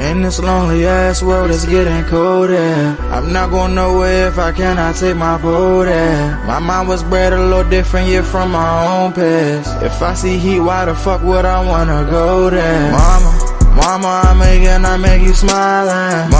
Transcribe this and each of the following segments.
In this lonely ass world, it's getting colder. I'm not going nowhere if I cannot take my boat there. My mind was bred a little different, yeah, from my own past. If I see heat, why the fuck would I wanna go there? Mama, I make you smiling.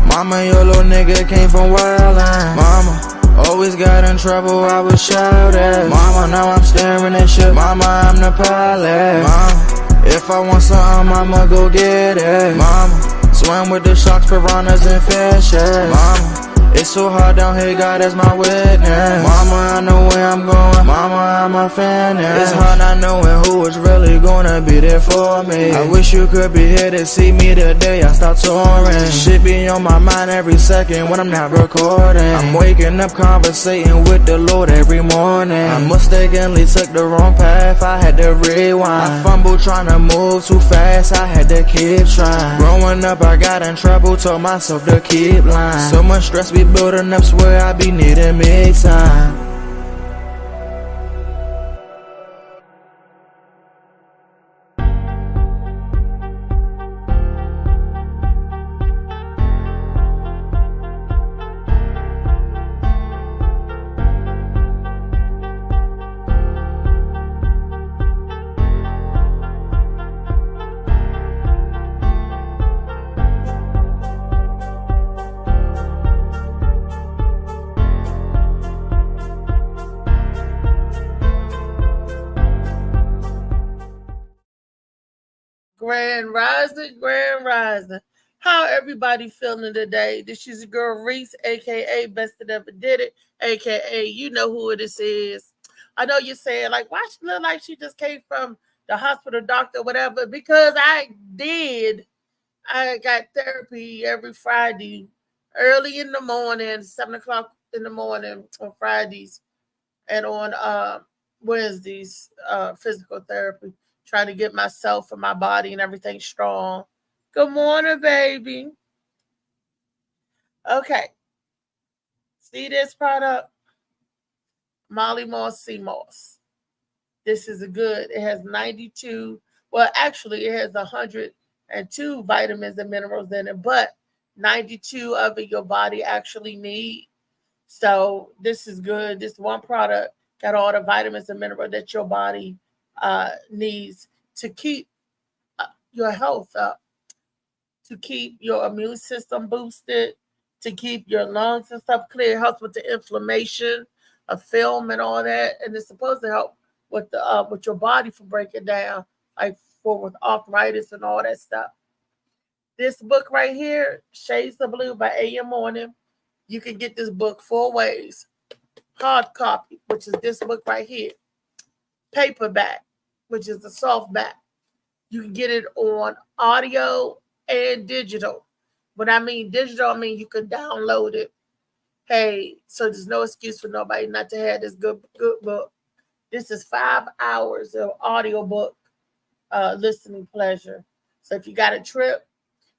Mama, your little nigga came from wildin'. Mama, always got in trouble, I was shouted. Mama, now I'm staring at shit. Mama, I'm the pilot. Mama, if I want something, I'ma go get it. Mama, swim with the sharks, piranhas, and fishes. Mama, it's so hard down here, God is my witness. Mama, I know where I'm going. Mama, I'm a fan. It's hard not knowing who is really gonna be there for me. I wish you could be here to see me the day I start touring. Shit be on my mind every second when I'm not recording. I'm waking up conversating with the Lord every morning. I mistakenly took the wrong path, I had to rewind. I fumbled trying to move too fast, I had to keep trying. Growing up I got in trouble, told myself to keep lying. So much stress be building up, swear I be needing me time. Grand Rising. How everybody feeling today? This is your girl Reese, aka Best That Ever Did It, aka you know who it is. I know you're saying like, why she look like she just came from the hospital, doctor, whatever. Because I got therapy every Friday, early in the morning, 7:00 in the morning on Fridays, and on Wednesdays, physical therapy, trying to get myself and my body and everything strong. Good morning, baby. Okay. See this product? Molly Moss Sea Moss. This is a good. It has 92. Well, actually, it has 102 vitamins and minerals in it, but 92 of it your body actually need. So this is good. This one product got all the vitamins and minerals that your body needs to keep your health up, to keep your immune system boosted, to keep your lungs and stuff clear. It helps with the inflammation of film and all that, and it's supposed to help with your body for breaking down, like for with arthritis and all that stuff. This book right here, Shades of Blue by A.M. Morning, you can get this book 4 ways. Hard copy, which is this book right here. Paperback, which is the soft back. You can get it on audio and digital. When I mean digital, I mean you can download it. Hey, so there's no excuse for nobody not to have this good book. This is 5 hours of audiobook listening pleasure. So if you got a trip,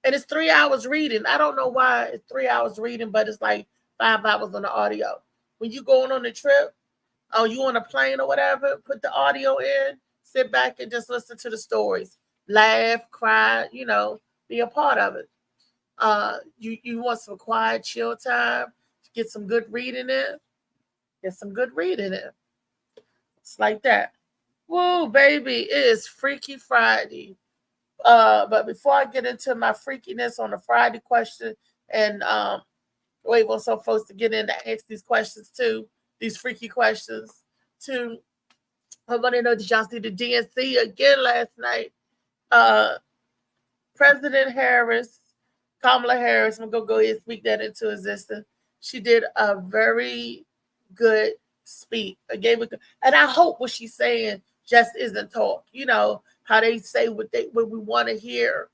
and it's 3 hours reading. I don't know why it's 3 hours reading, but it's like 5 hours on the audio. When you going on a trip, or you on a plane or whatever, put the audio in, sit back and just listen to the stories. Laugh, cry, be a part of it. You want some quiet, chill time, get some good reading in, get some good reading in. It's like that. Woo, baby, it is Freaky Friday. But before I get into my freakiness on the Friday question and wait for some folks to get in to ask these questions too, these freaky questions too. I want to know, did y'all see the DNC again last night? President Harris, Kamala Harris, I'm going to go ahead and speak that into existence. She did a very good speak. And I hope what she's saying just isn't talk. You know, how they say what we want to hear.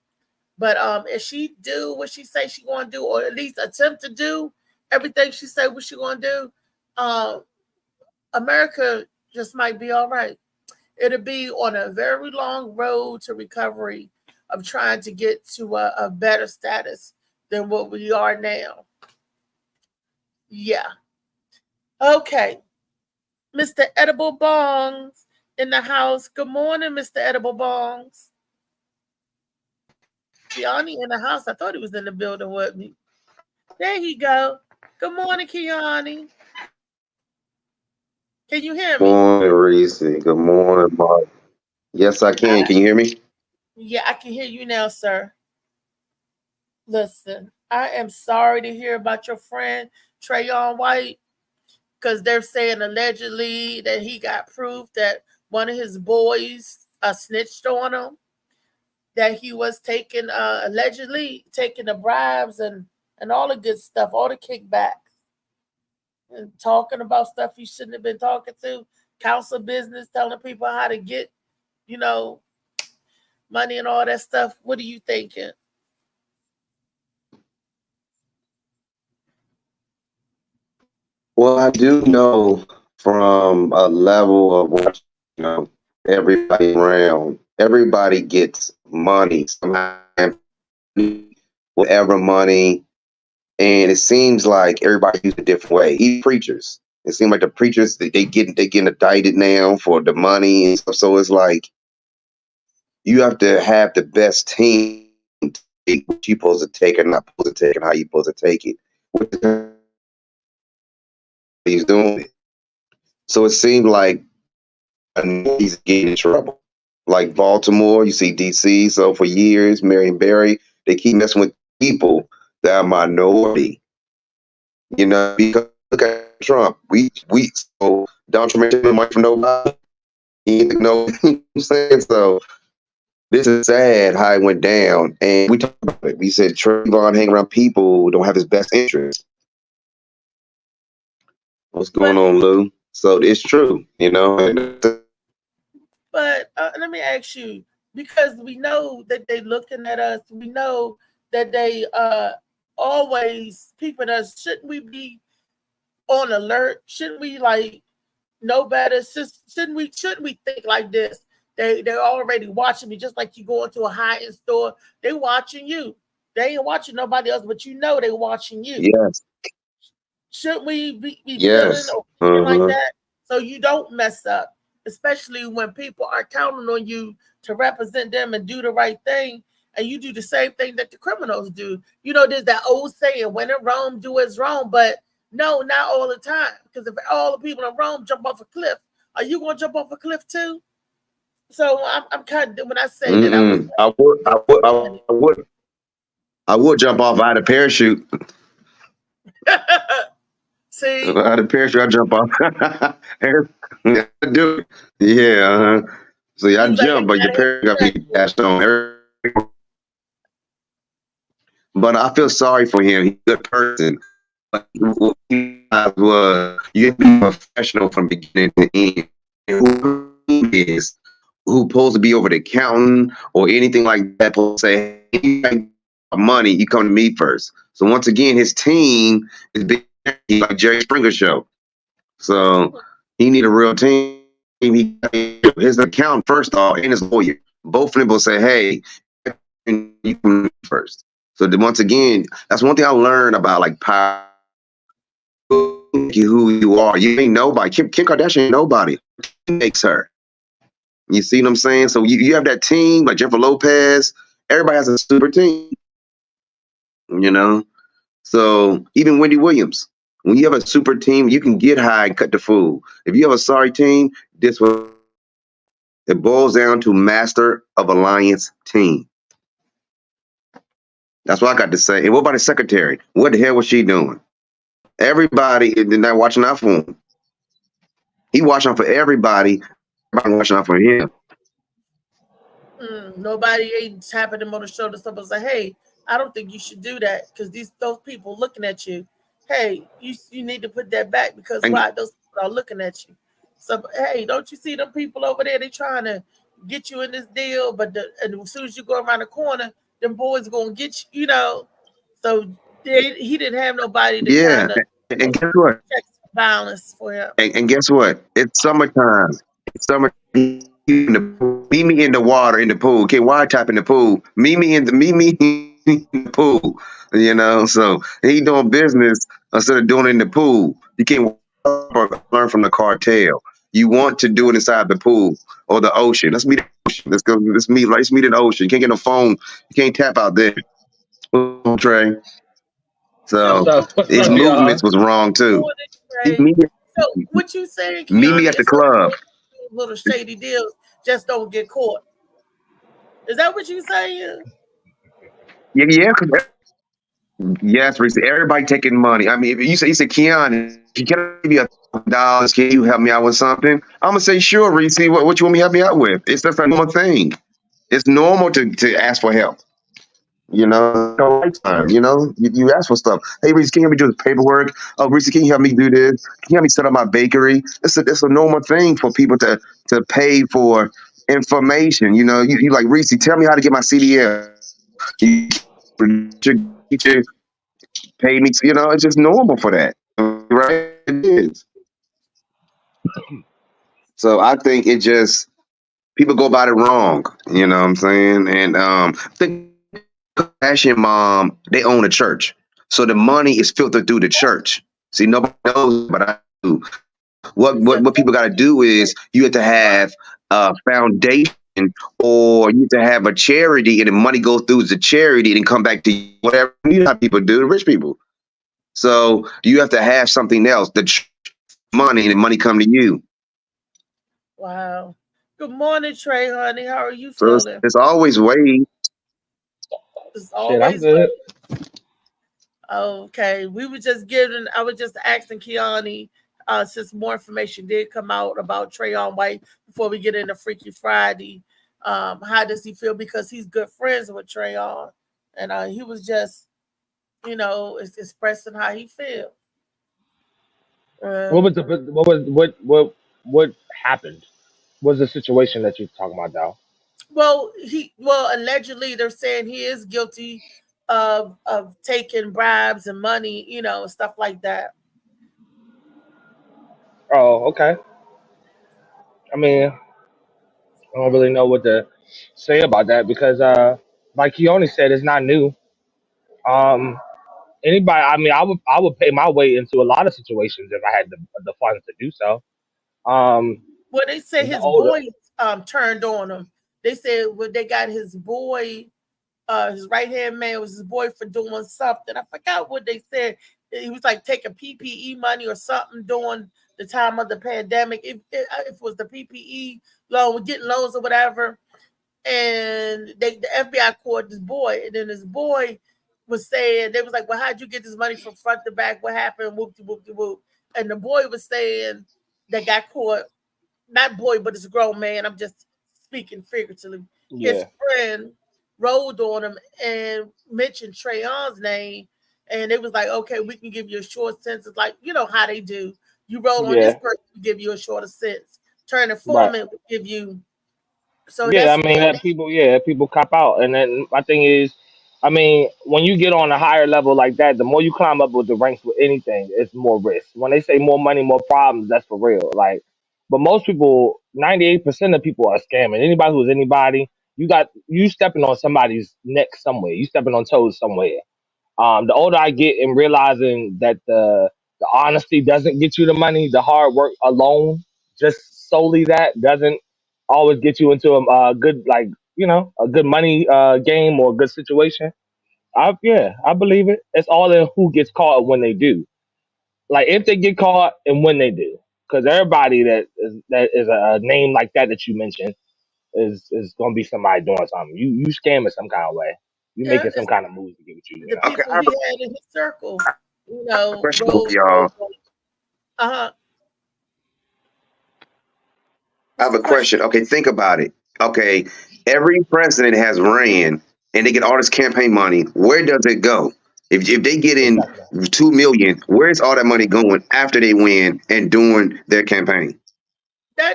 But if she do what she say she going to do, or at least attempt to do everything she say what she going to do, America just might be all right. It'll be on a very long road to recovery of trying to get to a better status than what we are now. Yeah. Okay. Mr. Edible Bongs in the house. Good morning, Mr. Edible Bongs. Keani in the house. I thought he was in the building with me. There he go. Good morning, Keani. Can you hear Good me? morning, Reese. Good morning, Mark. Yes, I can. Can you hear me? Yeah, I can hear you now, sir. Listen, I am sorry to hear about your friend Trayon White, because they're saying allegedly that he got proof that one of his boys snitched on him, that he was taking allegedly taking the bribes and all the good stuff, all the kickbacks, and talking about stuff he shouldn't have been talking to, council business, telling people how to get, you know, money and all that stuff. What are you thinking? Well, I do know from a level of watching, you know, everybody around, everybody gets money somehow, whatever money, and it seems like everybody uses it a different way. Even preachers, it seems like the preachers they get indicted now for the money and stuff. So it's like you have to have the best team to take what you're supposed to take and not supposed to take and how you're supposed to take it. What he's doing it. So it seemed like he's getting in trouble. Like Baltimore, you see DC. So for years, Marion Barry, they keep messing with people that are minority. You know, because look at Trump. We so Donald Trump ain't taking money from nobody. He ain't know what I'm saying. So this is sad how it went down. And we talked about it. We said Trayvon hanging around people who don't have his best interest. What's going But on, Lou? So it's true, you know. And but let me ask you, because we know that they looking at us, we know that they always peeping us. Shouldn't we be on alert? Shouldn't we like know better? Shouldn't we think like this? They're already watching me, just like you go into a high end store. They watching you. They ain't watching nobody else, but you know they watching you. yes, Shouldn't we be feeling yes. or thinking like Uh-huh. that so you don't mess up? Especially when people are counting on you to represent them and do the right thing, and you do the same thing that the criminals do. You know, there's that old saying, when in Rome, do as Rome. But no, not all the time. Because if all the people in Rome jump off a cliff, are you going to jump off a cliff too? So I'm kind of, when I say that, I was Mm-mm. I would jump off. I had a parachute. see, I had a parachute. I jump off. I do. Yeah. Uh-huh. So yeah, I you was like, I jump, but your gotta parachute got to have be dashed on. But I feel sorry for him. He's a good person. But what he was you have to be professional from beginning to end. And who he is, who supposed to be over the accountant or anything like that, supposed to say, hey, you got money, you come to me first. So once again, his team is big, like Jerry Springer show. So he need a real team. His accountant first off and his lawyer. Both of them will say, hey, you come to me first. So once again, that's one thing I learned about like power. Who you are. You ain't nobody. Kim Kardashian ain't nobody. He makes her. You see what I'm saying? So you have that team like Jennifer Lopez. Everybody has a super team, you know? So even Wendy Williams, when you have a super team, you can get high and cut the fool. If you have a sorry team, this what it boils down to: master of alliance team. That's what I got to say. And what about the secretary? What the hell was she doing? Everybody is not watching out for him. He watching out for everybody. Everybody watching out for him. Nobody ain't tapping them on the shoulder. Someone say, "Hey, I don't think you should do that because those people looking at you. Hey, you need to put that back because And why those people are looking at you. So hey, don't you see them people over there? They trying to get you in this deal, but and as soon as you go around the corner, them boys gonna get you. You know, so he didn't have nobody to yeah, kind of and guess what? check balance for him. And guess what? It's summertime. It's summer. Meet me in the water in the pool. Okay, wide tap in the pool. Meet me in the pool. You know, so he doing business instead of doing it in the pool. You can't learn from the cartel. You want to do it inside the pool or the ocean. Let's meet in the ocean. Let's go. Let's meet in the ocean. You can't get no phone. You can't tap out there. Trey. So So what his you up, saying? y'all? movements was wrong too. Morning, Meet Trey. me, So what you saying, meet me Kiana? at the It's club. okay to do little shady deals, just don't get caught. Is that what you saying? Yeah, yeah. Yes, Reese. Everybody taking money. I mean, if you say Keon, can I give you $1,000? Can you help me out with something? I'm gonna say sure, Reese. What you want me to help me out with? It's just a normal thing. It's normal to ask for help. No lifetime. You ask for stuff. Hey, Reese, can you help me do this paperwork? Oh, Reese, can you help me do this? Can you help me set up my bakery? It's a normal thing for people to pay for information. You like Reese, tell me how to get my CDL. You teacher pay me. It's just normal for that, right? It is. So I think it just people go about it wrong. You know what I'm saying? And I think Kardashian mom, they own a church. So the money is filtered through the church. See, nobody knows, but I do. What You what said what people got to do is you have to have a foundation or you have to have a charity, and the money goes through the charity and come back to you, whatever. You know how people do, the rich people. So you have to have something else, money, and the money come to you. wow. Good morning, Trey, honey. How are you So it's, feeling? it's always ways. It's Shit, I'm always good. okay. I was just asking Kiani, since more information did come out about Trayon White before we get into Freaky Friday. How does he feel? Because he's good friends with Trayon. And he was just, expressing how he feels. What Um, was the what happened? What's the situation that you're talking about, though? well, allegedly they're saying he is guilty of taking bribes and money, stuff like that. Oh, okay. I mean, I don't really know what to say about that because, like he only said, it's not new. Um, anybody, I mean, I would pay my way into a lot of situations if I had the funds to do so. Um, Well, they said the his older, boy turned on him. They said when they got his right hand man was his boy for doing something. I forgot what they said. He was like taking PPE money or something during the time of the pandemic. If it was the PPE loan, getting loans or whatever, and the FBI caught this boy, and then this boy was saying they was like, "Well, how'd you get this money from front to back? What happened? Whoop de whoop de whoop." And the boy was saying that got caught, not boy, but it's a grown man. I'm just speaking figuratively. His yeah, friend rolled on him and mentioned Trayon's name, and it was like, okay, we can give you a short sentence, like how they do. You roll on this yeah, person, we give you a shorter sentence. Turn right. informant, we give you. So Yeah, I that's mean that people, yeah, people cop out, and then my thing is, I mean, when you get on a higher level like that, the more you climb up with the ranks with anything, it's more risk. When they say more money, more problems, that's for real. Like, but most people, 98% of people are scamming. Anybody who's anybody, you stepping on somebody's neck somewhere. You stepping on toes somewhere. The older I get in realizing that the honesty doesn't get you the money, the hard work alone, just solely that doesn't always get you into a good a good money game or a good situation. I believe it. It's all in who gets caught when they do. Like if they get caught and when they do, because everybody that is a name like that you mentioned is gonna be somebody doing something. You scamming some kind of way. You yeah, making some it's kind of moves to get with you. You the know. Okay, people he had in his circle, I have a question for roll. y'all. Uh-huh. I What's have the a question. question? Okay, think about it. Okay, every president has ran, and they get all this campaign money. Where does it go? If they get in Exactly. 2 million, where's all that money going after they win and during their campaign?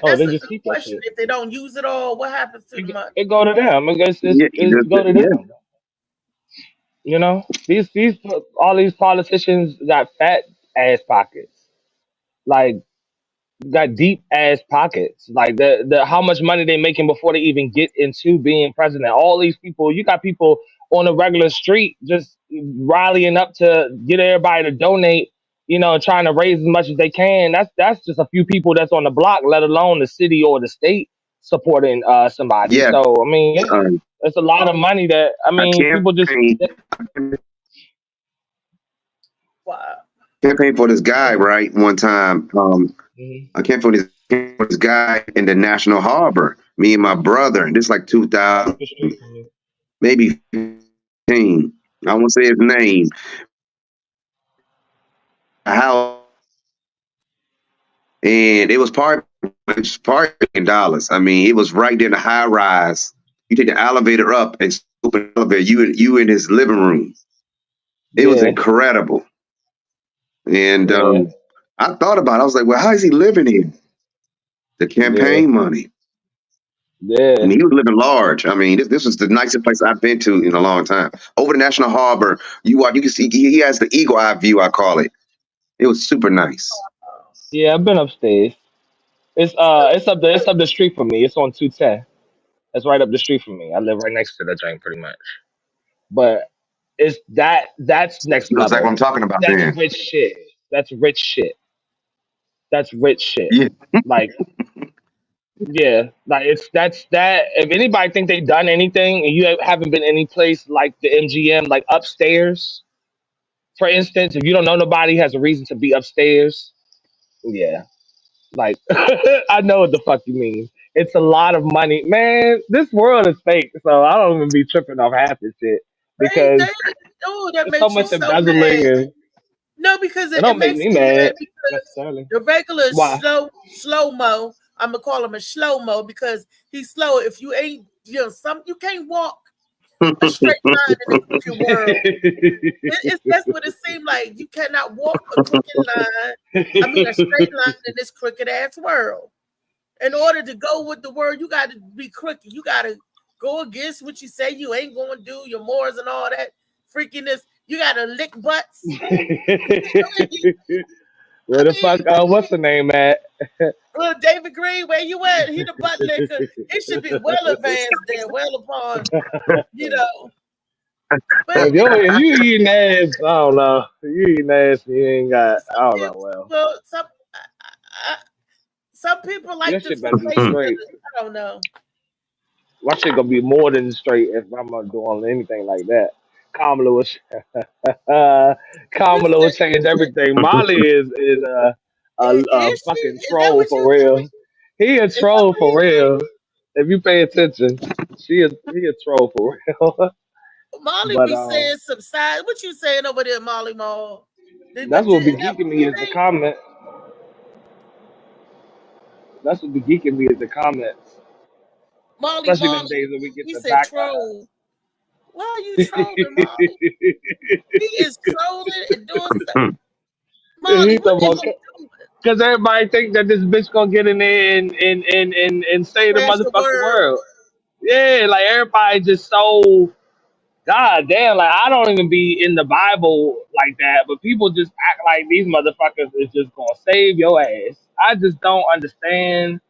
Oh, That's they a just good keep that question. shit. If they don't use it all, what happens to the money? It go to them. I guess Yeah, it's go to yeah. them. You know, these all these politicians got fat ass pockets. Like got deep ass pockets. Like the how much money they making before they even get into being president. All these people, you got people on a regular street just rallying up to get everybody to donate. trying to raise as much as they can. That's just a few people that's on the block, let alone the city or the state supporting somebody. Yeah, So I mean, yeah, um, it's a lot of money that I people just. Wow. campaigned for this guy right one time. Mhm. I campaigned for this guy in the National Harbor. Me and my brother, and this like Right 2000, up the street from you. maybe 15. I won't say his name. A house, and it's parking dollars. I mean, it was right there in the high rise. You take the elevator up and open the elevator. You in his living room. It was Yeah, incredible. And yeah, I thought about it. I was like, well, how is he living here? The yeah, campaign money. I yeah. mean, he was living large. I mean, this was the nicest place I've been to in a long time. Over the National Harbor, you can see he has the eagle eye view. I call it. It was super nice. Yeah, I've been upstairs. So It's up the street from me. It's on 210. It's right up the street from me. I live right next to the joint pretty much. But that's next You know exactly what level. I'm talking about That's then. rich shit. That's rich shit. That's rich shit. Yeah. Like, yeah, like it's that's that. If anybody think they done anything and you haven't been any place like the MGM, like upstairs, for instance, if you don't know nobody has a reason to be upstairs, yeah, like I know what the fuck you mean. It's a lot of money, man. This world is fake, so I don't even be tripping off half this shit they, because oh, that there's so makes you much so mad. embezzling and No, because it it don't make makes me me mad mad because necessarily. the regular Why? slow mo. I'm gonna call him a slow mo because he's slow. If you ain't, you can't walk a straight line in the crooked world. That's what it seemed like. You cannot walk a crooked line. I mean, a straight line in this crooked ass world. In order to go with the word, you got to be crooked. You got to go against what you say you ain't going to do, your mores and all that freakiness. You got to lick butts. Where I the mean, fuck? What's the name at? David Green, where you at? He the butt licker. It should be well advanced there, well upon, you know. But If you eating ass, I don't know. If you eating ass, you ain't got. I some don't know. people, Well, well, uh, some people your like to shit better be face to straight. the, I don't know. My shit gonna be more than straight if I'm not doing anything like that. Kamala was, What's Kamala will that? change everything. Molly is a Is she? fucking Is that troll what for you? real. He a Is that troll what he for like? real. If you pay attention, he a troll for real. Molly but be saying some side. What you saying over there, Molly Mall? that's what be That geeking what me you is the think? comment. That's what be geeking me is the comments, Molly especially Mall. them days when we get He the said backfire. troll. Why are you trolling, Molly? He is trolling and doing stuff. Molly, He what talking is about you doing? because everybody think that this bitch gonna get in there and save the Crash the motherfucking world. world. Yeah, like everybody just so god damn. Like I don't even be in the Bible like that, but people just act like these motherfuckers is just gonna save your ass. I just don't understand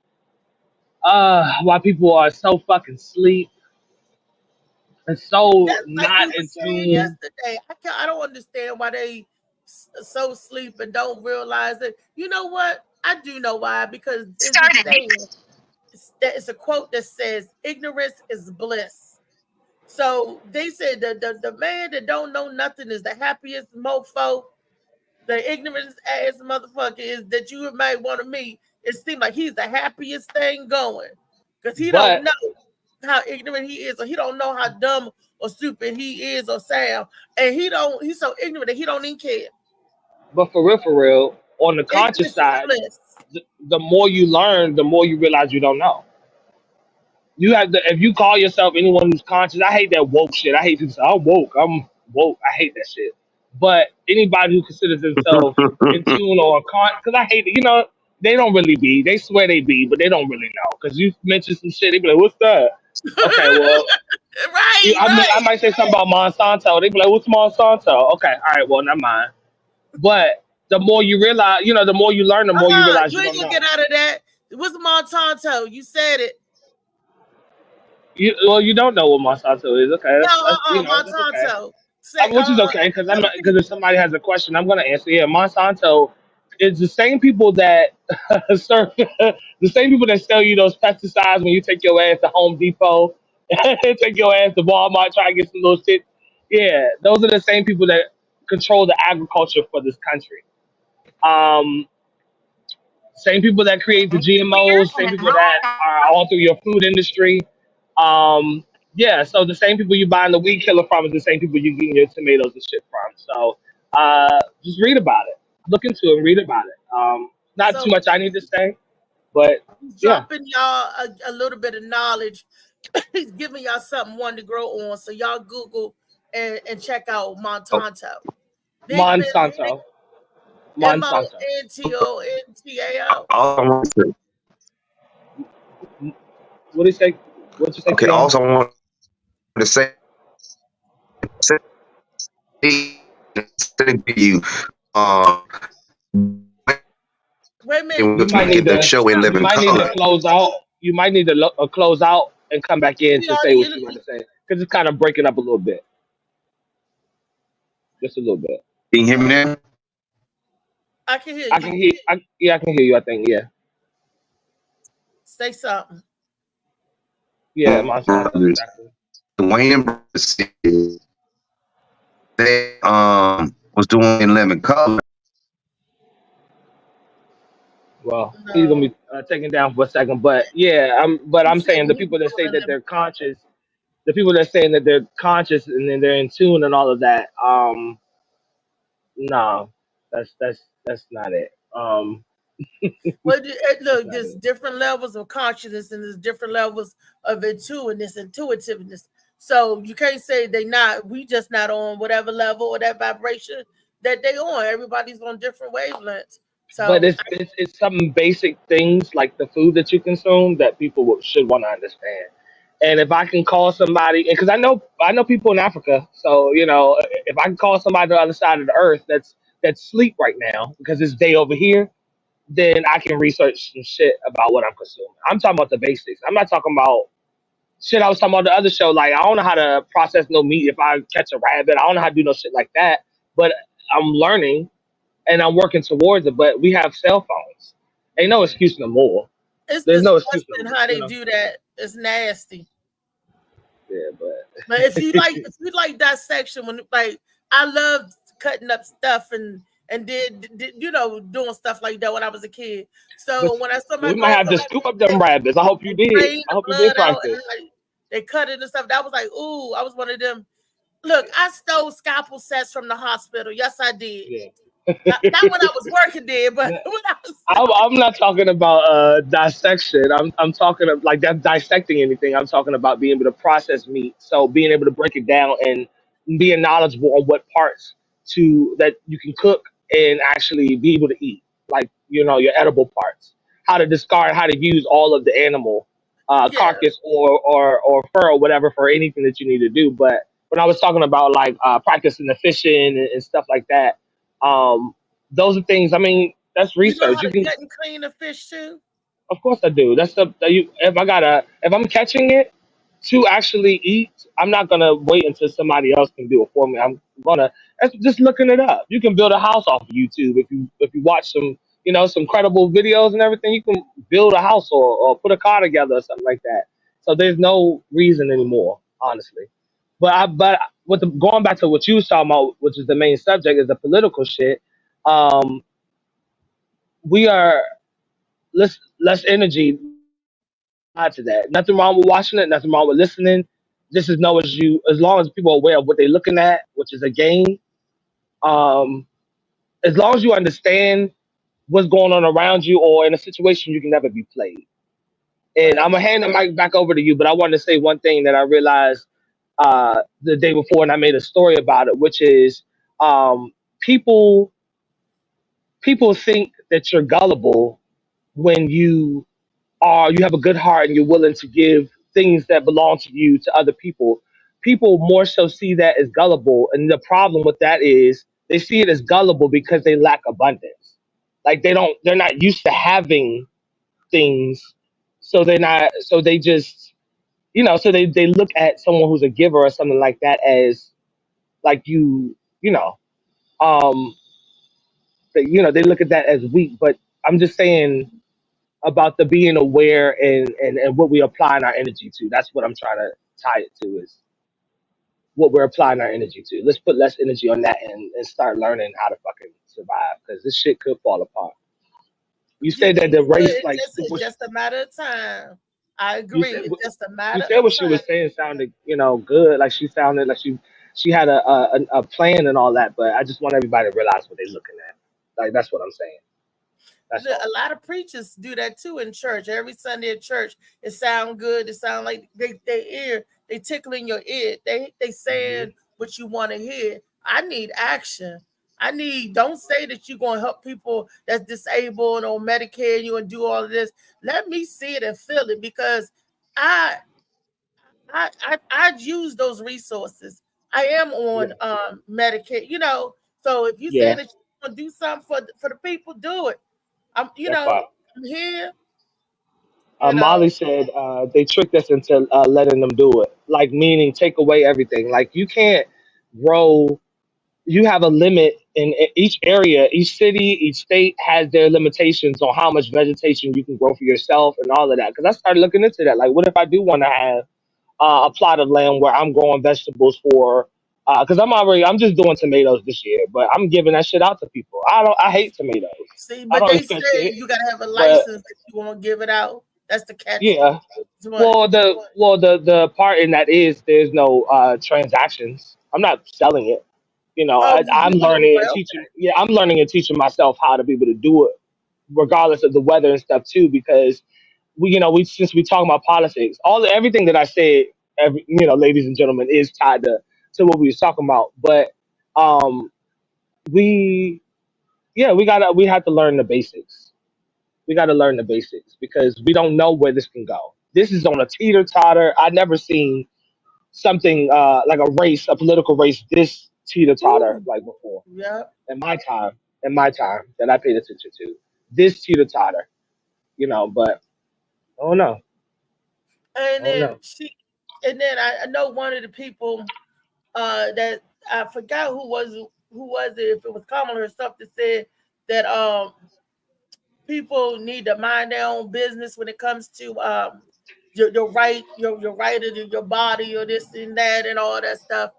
why people are so fucking sleep and so Just like not we were in saying tune. yesterday. I don't understand why they so sleep and don't realize it. You know what? I do know why because it's a saying. It's a quote that says, "Ignorance is bliss." So they said the man that don't know nothing is the happiest mofo. The ignorant ass motherfucker is that you might want to meet. It seems like he's the happiest thing going because he don't But know how ignorant he is, or he don't know how dumb or stupid he is or sound, and he's so ignorant that he don't even care. for real, on the conscious Ignorance is side, bliss. the more you learn, the more you realize you don't know. You have to, if you call yourself anyone who's conscious, I hate that woke shit. I hate people say, I'm woke, I'm woke. I hate that shit. But anybody who considers themselves in tune or because I hate it, they don't really be. They swear they be, but they don't really know. Because you mention some shit, they be like, what's that? Okay, well, Right, I right. might say something about Monsanto. They be like, what's Monsanto? Okay, all right, well, never mind. But the more you realize, the more you learn, the more you realize You you ain't don't gonna know. get out of that. What's Monsanto? You said it. You don't know what Monsanto is. Okay, No, that's Monsanto. Say, which is okay because I'm tell the not because if people. somebody has a question, I'm gonna answer. Yeah, Monsanto is the same people that serve the same people that sell you those pesticides when you take your ass to Home Depot, take your ass to Walmart, try to get some little shit. Yeah, those are the same people that control the agriculture for this country. Um, Same people that create the GMOs, same people that are all through your food industry. Um, yeah, so the same people you buying the weed killer from is the same people you getting your tomatoes and shit from. So just read about it. Look into it, read about it. Not too So much I need to say, but he's yeah. dropping y'all a little bit of knowledge. He's giving y'all something one to grow on. So y'all Google and check out Oh, Monsanto. Big business, big Monsanto. Monsanto. Montotao. all I want to, What do you say? What you say, okay, Keon? also I want to say to you, um, Wait a minute, and You we'll might make need it the to show in Keon, you living might need to color. close out. You might need to close out and come back in to Keon, say what you want to say because it's kind of breaking up a little bit, just a little bit. Can you hear me now? I can hear I you. can hear. Yeah, I can hear you. I think. Yeah, Say something. yeah, Monsanto. Brothers, Exactly. the Wayne brothers, they was doing in living color. Well, he's gonna No, be taken down for a second, but yeah, I'm he said saying the he people was that say doing that them. they're conscious, the people that saying that they're conscious and then they're in tune and all of that. No, that's not it. Well, That's look, not there's it. different levels of consciousness and there's different levels of intuitiveness. So you can't say they not. We just not on whatever level or that vibration that they on. Everybody's on different wavelengths. But So it's some basic things like the food that you consume that people should want to understand. And if I can call somebody, because I know people in Africa, so if I can call somebody on the other side of the earth that's sleep right now because it's day over here, then I can research some shit about what I'm consuming. I'm talking about the basics. I'm not talking about shit I was talking about the other show. Like I don't know how to process no meat if I catch a rabbit. I don't know how to do no shit like that. But I'm learning and I'm working towards it. But we have cell phones. Ain't no excuse no more. it's There's no excuse no disgusting more. how they do that. It's nasty. Yeah, but But if you like dissection, when like I loved cutting up stuff and did doing stuff like that when I was a kid. but So when I saw my we might have to grandmother scoop up they, them rabbits. I hope you they did. drained I the hope you did blood out practice. and like they cut it and stuff, that was like, ooh, I was one of them. Look, I stole scalpel sets from the hospital. Yes, I did. Yeah. Not when I was working there, but when I was I'm not talking about dissection. I'm talking of like that dissecting anything. I'm talking about being able to process meat. So being able to break it down and being knowledgeable on what parts to that you can cook and actually be able to eat, like your edible parts. How to discard, how to use all of the animal yeah, carcass or fur or whatever for anything that you need to do. But when I was talking about like practicing the fishing and stuff like that, those are things. I mean, that's you know how research. You to can, gut and clean a fish too. of course, I do. That's the that you. If I'm catching it to actually eat, I'm not gonna wait until somebody else can do it for me. I'm gonna that's just looking it up. You can build a house off of YouTube if you watch some credible videos and everything. You can build a house or put a car together or something like that. So there's no reason anymore, honestly. But with going back to what you was talking about, which is the main subject, is the political shit. Um, we are less energy to that. Nothing wrong with watching it. Nothing wrong with listening. Just as long as people are aware of what they're looking at, which is a game. Um, as long as you understand what's going on around you, or in a situation, you can never be played. And Right. I'm gonna hand the mic back over to you, but I wanted to say one thing that I realized the day before, and I made a story about it, which is um, people people think that you're gullible when you have a good heart and you're willing to give things that belong to you to other people. People more so see that as gullible, and the problem with that is they see it as gullible because they lack abundance. Like they're not used to having things, so they're not, so they just, so they look at someone who's a giver or something like that as like you know, um, they look at that as weak. But I'm just saying about the being aware and what we applying our energy to. That's what I'm trying to tie it to is what we're applying our energy to. Let's put less energy on that and start learning how to fucking survive because this shit could fall apart. You said that You the could. race, It's like, just a matter of time. I you agree. said, It's just a you matter said of what she was time. saying sounded, good. Like she sounded like she had a plan and all that. But I just want everybody to realize what they're looking at. Like that's what I'm saying. That's A all. lot of preachers do that too in church. Every Sunday at church, it sound good. It sound like they ear, they tickling your ear. They Hmm. saying what you want to hear. I need action. I need. Don't say that you're gonna help people that's disabled or Medicare. And you gonna do all of this. Let me see it and feel it because I I use those resources. I am on Yeah, Medicare. So if you saying yeah, that you want to do something for the people, do it. I'm, that part. I'm here, Molly said they tricked us into letting them do it. Like meaning take away everything. Like you can't grow. You have a limit in each area, each city, each state has their limitations on how much vegetation you can grow for yourself and all of that. Because I started looking into that. Like, what if I do want to have a plot of land where I'm growing vegetables for? Because I'm just doing tomatoes this year, but I'm giving that shit out to people. I hate tomatoes. see, I but don't they eat say that shit. you gotta have a But license if you want to give it out. That's the catch. yeah, What? well, the part in that is there's no transactions. I'm not selling it. Oh, I'm oh, learning and well, teaching. Yeah, I'm learning and teaching myself how to be able to do it, regardless of the weather and stuff too. Because we since we talking about politics, everything that I said, ladies and gentlemen, is tied to what we was talking about. But um, we yeah, we have to learn the basics. We got to learn the basics because we don't know where this can go. This is on a teeter totter. I never seen something like a political race this teeter totter ooh, like before yeah. in my time that I paid attention to this teeter totter, but I don't know. I And don't then know. I know one of the people that I forgot who was it, if it was Kamala herself that said that people need to mind their own business when it comes to your right of your body or this and that and all that stuff.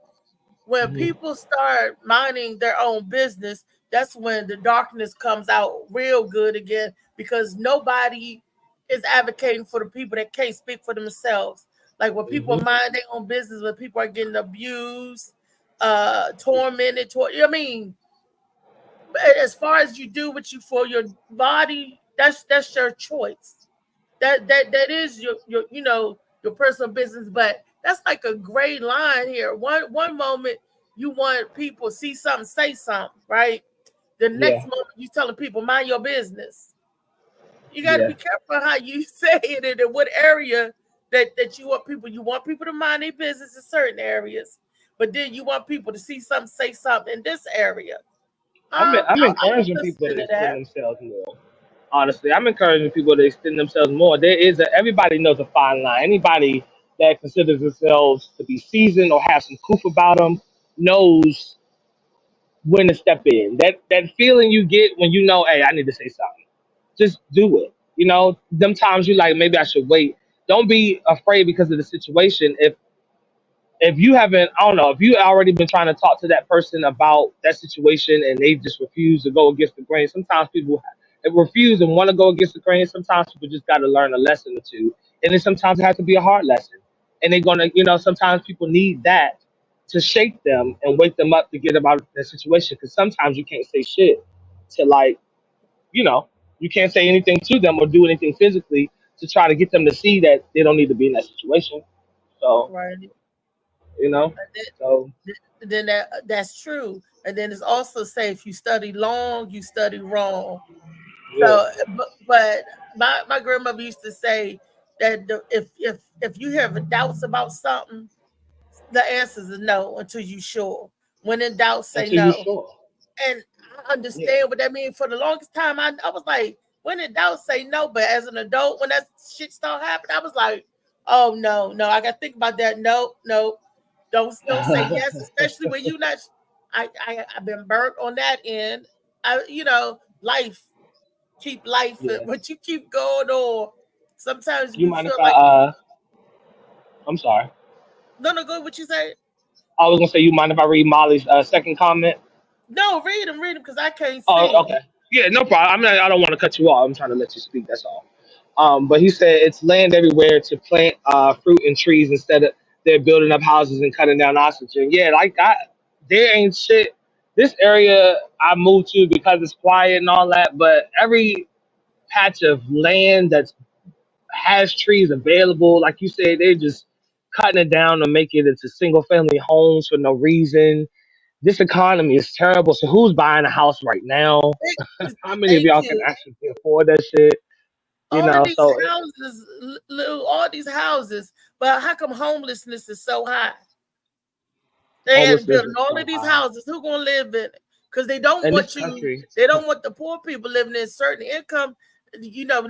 When Hmm. people start minding their own business, that's when the darkness comes out real good again because nobody is advocating for the people that can't speak for themselves. Like when people Hmm. mind their own business, when people are getting abused, tormented, I mean, as far as you do what you for your body, that's your choice. That is your personal business, but that's like a gray line here. One moment you want people to see something, say something, right? The next Yeah, moment you telling people mind your business. You got to yeah. be careful how you say it and in what area that you want people. You want people to mind their business in certain areas, but then you want people to see something, say something in this area. I'm I would encouraging people listen to to extend that. themselves more. Honestly, I'm encouraging people to extend themselves more. Everybody knows a fine line. Anybody that considers themselves to be seasoned or have some coof about them knows when to step in. That feeling you get when you know, hey, I need to say something. Just do it. Them times you like, maybe I should wait. Don't be afraid because of the situation. If you haven't, I don't know, if you already been trying to talk to that person about that situation and they just refuse to go against the grain, sometimes people refuse and want to go against the grain. Sometimes people just got to learn a lesson or two, and then sometimes it has to be a hard lesson. And they're gonna, sometimes people need that to shake them and wake them up to get about the situation. Because sometimes you can't say shit to like, you know, you can't say anything to them or do anything physically to try to get them to see that they don't need to be in that situation. So, Right. you know, so Then that's true. And then it's also say if you study long, you study wrong. yeah. So, but my grandmother used to say that if you have doubts about something, the answer is no until you sure. When in doubt, say Until you no. sure. And I Yeah. understand what that means. For the longest time, I was like, when in doubt, say no. But as an adult, when that shit started happening, I was like, oh no, no, I got to think about that. No, no. Don't say yes, especially when you not. I've been burnt on that end. Life keep life, Yeah. but you keep going on. Sometimes You we mind if feel I like I'm sorry. no go. What you say? I was gonna say, you mind if I read Molly's second comment? No, read them because I can't Oh, see. okay. Yeah, no problem. I mean, I don't want to cut you off. I'm trying to let you speak. That's all. But he said it's land everywhere to plant fruit and trees instead of they're building up houses and cutting down oxygen. Yeah, there ain't shit. This area I moved to because it's quiet and all that, but every patch of land that has trees available, like you said, they're just cutting it down to make it into single family homes for no reason. This economy is terrible. So who's buying a house right now? How many of Thank y'all can you. actually afford that shit? You All of know, these so houses, all these houses, but how come homelessness is so high? They had homelessness building is all of so these high. houses. Who gonna live in it? Because they don't In this want you. country, They don't want the poor people living in certain income.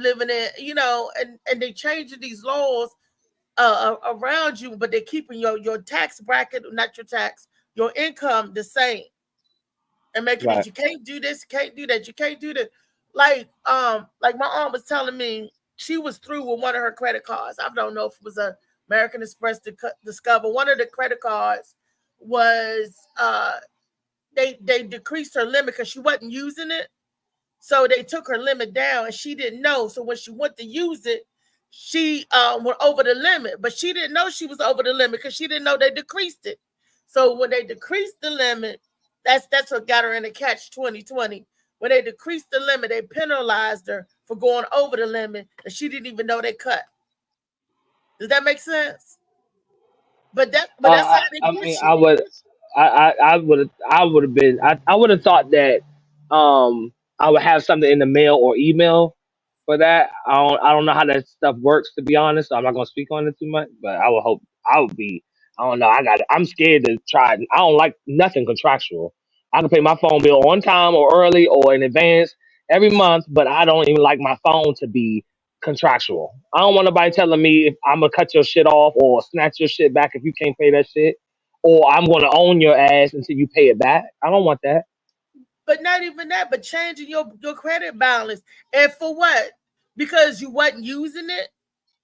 Living in. And they changing these laws around you, but they're keeping your tax bracket, not your tax, your income the same, and making it right. you can't do this, can't do that, you can't do that. Like my aunt was telling me she was through with one of her credit cards. I don't know if it was a American Express Discover. One of the credit cards was they decreased her limit because she wasn't using it. So they took her limit down and she didn't know. So when she went to use it, she went over the limit, but she didn't know she was over the limit because she didn't know they decreased it. So when they decreased the limit, that's what got her in the catch 2020. When they decreased the limit, they penalized her for going over the limit and she didn't even know they cut. Does that make sense? But that's how they I get mean, you. I would have been, I would have thought that, I would have something in the mail or email for that. I don't know how that stuff works, to be honest. So I'm not gonna speak on it too much, but I would hope I would be. I don't know. I'm scared to try it. I don't like nothing contractual. I can pay my phone bill on time or early or in advance every month, but I don't even like my phone to be contractual. I don't want nobody telling me if I'm gonna cut your shit off or snatch your shit back if you can't pay that shit, or I'm gonna own your ass until you pay it back. I don't want that. But not even that, but changing your credit balance. And for what? Because you wasn't using it?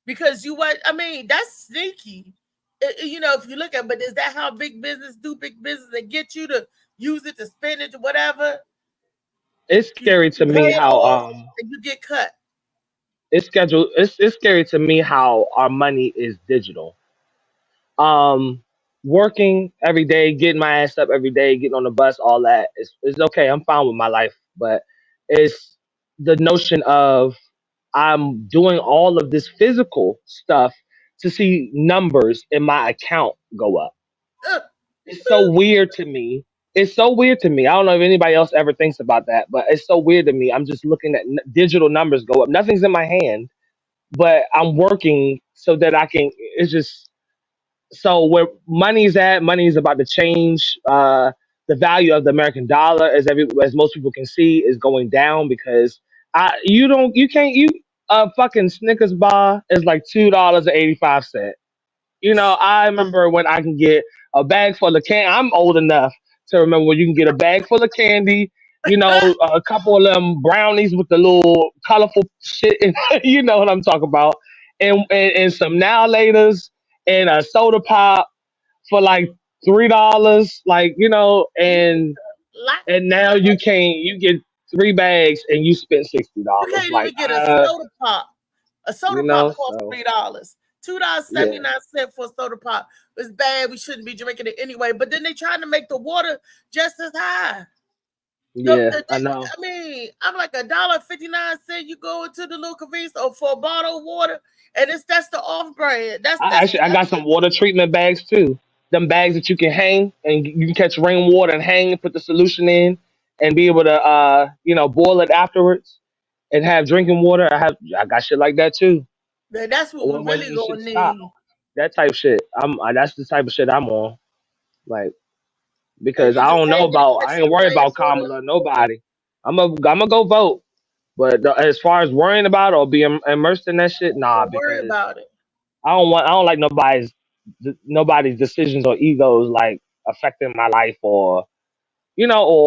Because you what? I mean, that's sneaky. If you look at, but is that how big business do big business and get you to use it to spend it to whatever? It's You, scary you to pay me it how off and you get cut. it's scary to me how our money is digital. Um, Working every day, getting my ass up every day, getting on the bus, all that is okay. I'm fine with my life, but it's the notion of I'm doing all of this physical stuff to see numbers in my account go up. Uh, It's so weird to me. It's so weird to me. I don't know if anybody else ever thinks about that, but it's so weird to me. I'm just looking at digital numbers go up. Nothing's in my hand, but I'm working so that I can. It's just so where money's at. Money is about to change. The value of the American dollar, as most people can see, is going down because you can't a fucking Snickers bar is like $2.85. I remember when I can get a bag full of candy. I'm old enough to remember when you can get a bag full of candy, a couple of them brownies with the little colorful shit, and you know what I'm talking about, and some now laters and a soda pop for like $3, and now you get three bags and you spend $60. you can't Like, even get a soda pop. A soda pop costs so $3. yeah, $2.79 for a soda pop. It's bad. We shouldn't be drinking it anyway. But then they trying to make the water just as high. yeah, I know. I mean, I'm like $1.59. You go into the little convenience store for a bottle of water, and that's the off brand. I got some water treatment bags too. Them bags that you can hang and you can catch rainwater and hang and put the solution in and be able to boil it afterwards and have drinking water. I got shit like that too. that's what we When really the shit gonna stop. need. That type shit. That's the type of shit I'm on. Like, And because you just hang it, I catch ain't some worried about rainwater. Kamala or nobody. I'm gonna go vote. But as far as worrying about or being immersed in that shit, nah, Don't worry because about it. I don't like nobody's nobody's decisions or egos like affecting my life, or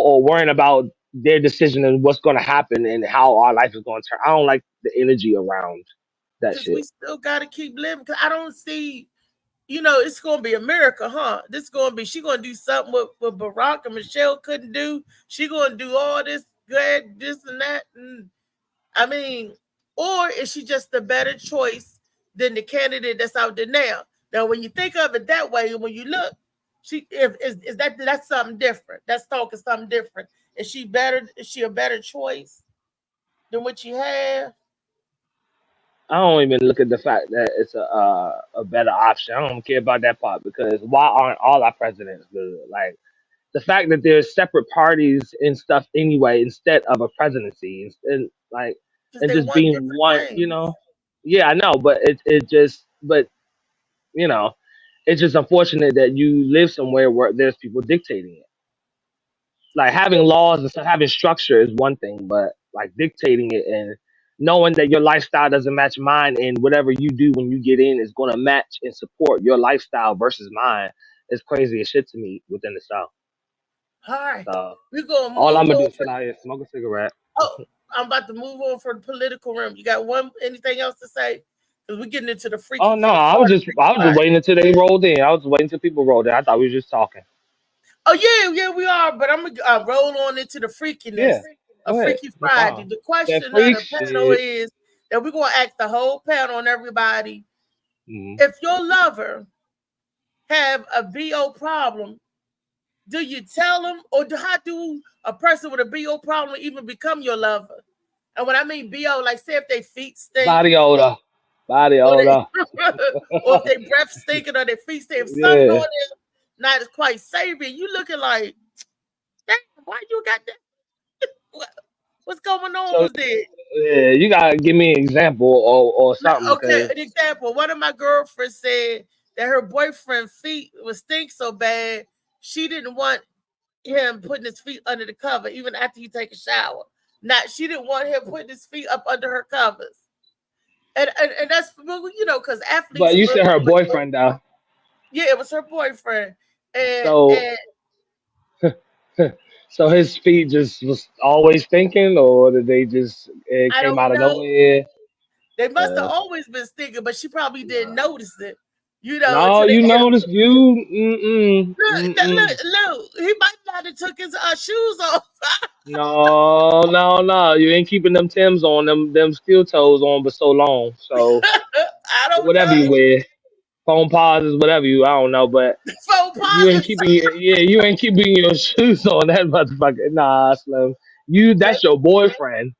or worrying about their decision and what's going to happen and how our life is going to turn. I don't like the energy around that Because we shit. still got to keep living. Because I don't see, it's going to be America, huh? This going to be, she going to do something with Barack and Michelle couldn't do. She going to do all this good, this and that. And I mean, or is she just a better choice than the candidate that's out there now? Now, when you think of it that way, when you look, is that's something different. That's talking something different. Is she better? Is she a better choice than what you have? I don't even look at the fact that it's a better option. I don't care about that part, because why aren't all our presidents good? Like, the fact that there's separate parties and stuff anyway instead of a presidency, and like, Because and they just want being different one. things. Yeah, I know, but you know, it's just unfortunate that you live somewhere where there's people dictating it. Like, having laws and stuff, having structure is one thing, but like dictating it and knowing that your lifestyle doesn't match mine, and whatever you do when you get in is going to match and support your lifestyle versus mine, is crazy as shit to me within the South. All right, So we're gonna all I'm move gonna do on. is sit out here, smoke a cigarette. Oh, I'm about to move on for the political realm. You got anything else to say? Because we're getting into the Oh freaky no, part of the I was just part. waiting until they rolled in. I was waiting until people rolled in. I thought we were just talking. Oh yeah, we are. But I'm gonna roll on into the freakiness Yeah, of go ahead, Freaky no Friday. problem. The That question of freak the panel shit. is that we're gonna ask the whole panel on everybody. Mhm. If your lover have a BO problem, do you tell them, or how do a person with a BO problem even become your lover? And when I mean BO, like say if they feet stink, Body odor, body or they, odor. or if they breath stinking, or their feet stink, if something on Yeah. there not as quite savory, you looking like, damn, why you got that? What's going So on there? yeah, you gotta give me an example or something, Okay, because an example. One of my girlfriends said that her boyfriend feet was stink so bad she didn't want him putting his feet under the cover even after he take a shower. Not she didn't want him putting his feet up under her covers. And that's because but athletes you smell said her like boyfriend though. yeah, it was her boyfriend. And So and so his feet just was always thinking, or did they just, it I came don't out of know. nowhere? They must have Uh, always been stinking, but she probably didn't nah. notice it, No, until they you hit. noticed you. Mm-mm, mm-mm. Look, he might not have took his shoes off. No, no, no. You ain't keeping them Tims on, them steel toes on, but so long. So I don't whatever you know. wear, phone pauses, whatever you. I don't know, but Faux you pas ain't is keeping. Yeah, you ain't keeping your shoes on that motherfucker. Nah, Slim. that, That's your boyfriend,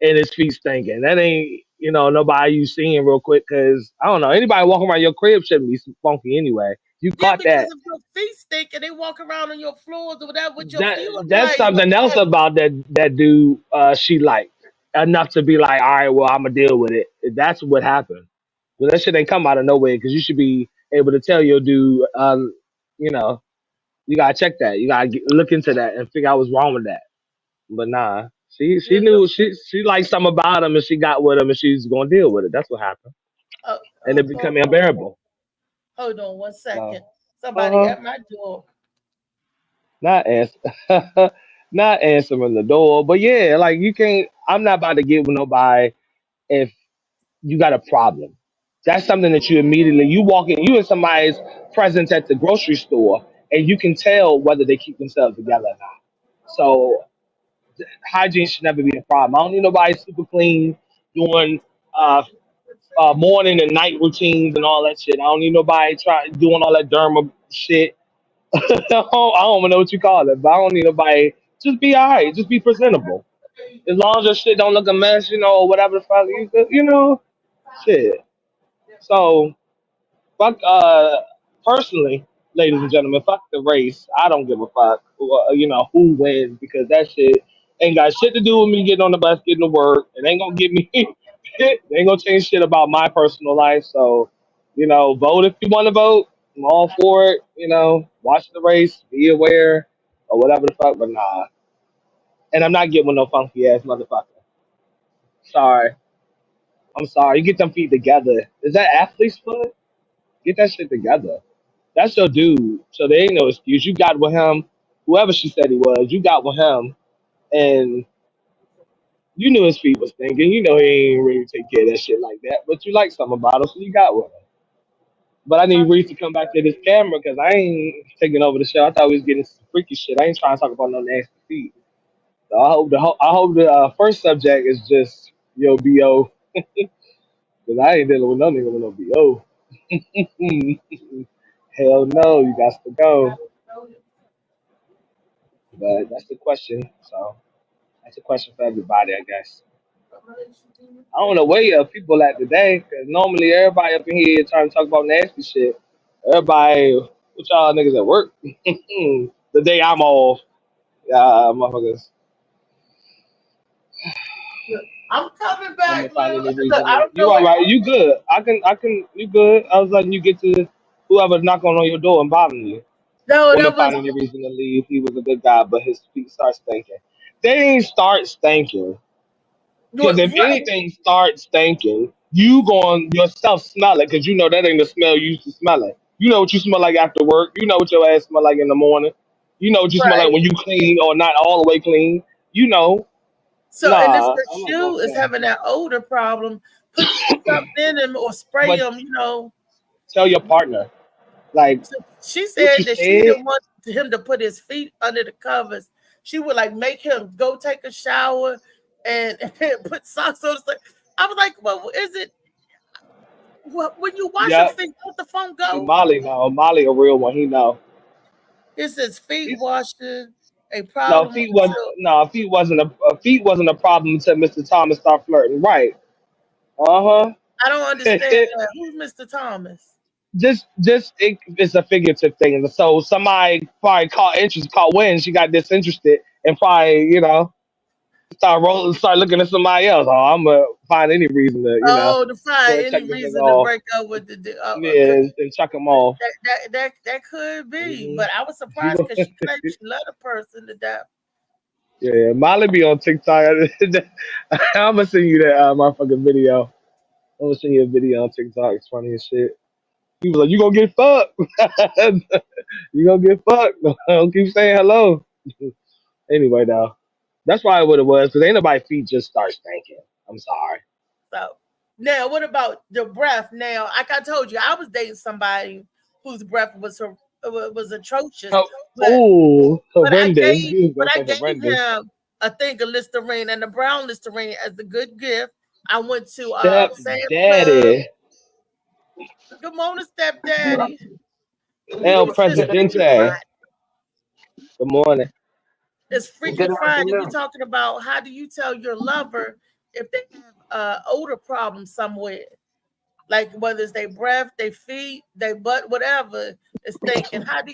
and his feet stinking. That ain't nobody you seeing real quick. Cause I don't know, anybody walking around your crib shouldn't be funky anyway. You yeah, caught because that. if your feet stink and they walk around on your floors or whatever with your That feet look that's like, something else about that dude. She liked enough to be like, all right, well, I'm gonna deal with it. That's what happened. Well, that shit ain't come out of nowhere, because you should be able to tell your dude. You know, you gotta check that. You gotta look into that and figure out what's wrong with that. But nah, she yeah, your knew feet. she liked something about him, and she got with him, and she's gonna deal with it. That's what happened, Uh, and it became unbearable. hold on one So, second. Somebody uh, at my door. not answer, not answering the door. But yeah, like, you can't. I'm not about to get with nobody if you got a problem. That's something that you immediately, you walk in, you in somebody's presence at the grocery store, and you can tell whether they keep themselves together or not. So hygiene should never be a problem. I don't need nobody super clean doing uh, morning and night routines and all that shit. I don't need nobody doing all that derma shit. I don't even know what you call it, but I don't need nobody. Just be alright. Just be presentable. As long as your shit don't look a mess, or whatever the fuck, shit. So fuck. Personally, ladies and gentlemen, fuck the race. I don't give a fuck. Who wins, because that shit ain't got shit to do with me getting on the bus, getting to work. It ain't gonna get me. It ain't gonna change shit about my personal life. So, vote if you want to vote. I'm all for it. Watch the race, be aware, or whatever the fuck. But nah, and I'm not getting with no funky ass motherfucker. Sorry, I'm sorry. You get them feet together. Is that athlete's foot? Get that shit together. That's your dude. So there ain't no excuse. You got with him, whoever she said he was, you got with him, and you knew his feet was stinking. You know he ain't really take care of that shit like that. But you like something about him, so you got with him. But I need Reese to come back to this camera because I ain't taking over the show. I thought we was getting some freaky shit. I ain't trying to talk about no nasty feet. So I hope the first subject is just yo bo because I ain't dealing with no nigga with no bo. Hell no, you got to go. But that's the question. So that's a question for everybody, I guess. I don't know where your people at today, because normally everybody up in here trying to talk about nasty shit. Everybody, what y'all niggas at work? The day I'm off, motherfuckers. I'm coming I'm gonna back, find Lou. any Look, reason. I don't You know all what. right? You good? You good? I was letting you get to whoever's knocking on your door and bothering you. No, Wouldn't that have found was any reason to leave. He was a good guy, but his feet start stinking. They ain't start stinking. Because if right. anything starts stinking, you going yourself smell it because you know that ain't the smell you used to smell it. You know what you smell like after work. You know what your ass smell like in the morning. You know what you smell like when Right. you clean or not all the way clean. You know, So, and if nah, the I'm not shoe going is there. having that odor problem, put something in them or spray But them. tell your partner, like So she what you said that she said. didn't want him to put his feet under the covers. She would like make him go take a shower and put socks on. I was like, well, is it when you wash your Yeah, feet, don't the phone see, go? Molly, no, Molly a real one. He know. It says feet He's washing a no problem feet was until no feet wasn't a problem until Mr. Thomas started flirting. Right. Uh I don't understand huh. that. Who's Mr. Thomas? It's a figurative thing. And so somebody probably caught interest, caught wind. She got disinterested and probably, start looking at somebody else. Oh, I'm gonna find any reason to, Oh, to go find and any check this nigga reason to off. break up with Yeah, and chuck him off. that could be, Hmm but I was surprised because she claimed she loved a person to death. Yeah, Molly be on TikTok. I'm gonna send you that motherfucking video. I'm gonna send you a video on TikTok. It's funny as shit. He was like, "You gonna get fucked? You gonna get fucked? Don't keep saying hello." Anyway, though, that's probably what it was. Cause ain't nobody feet just start stinking. I'm sorry. So now, what about the breath? Now, like I told you, I was dating somebody whose breath was atrocious, Oh, but but I horrendous. gave You was but gonna I say gave horrendous. him a thing of Listerine and the brown Listerine as a good gift. I went to Step Sam's Club. daddy, Good morning, stepdaddy. Good El It's just Freaky Presidente. Friday. Good morning. It's Freaky good Friday. We afternoon. talking about how do you tell your lover if they have odor problem somewhere, like whether it's their breath, their feet, their butt, whatever is thinking. How do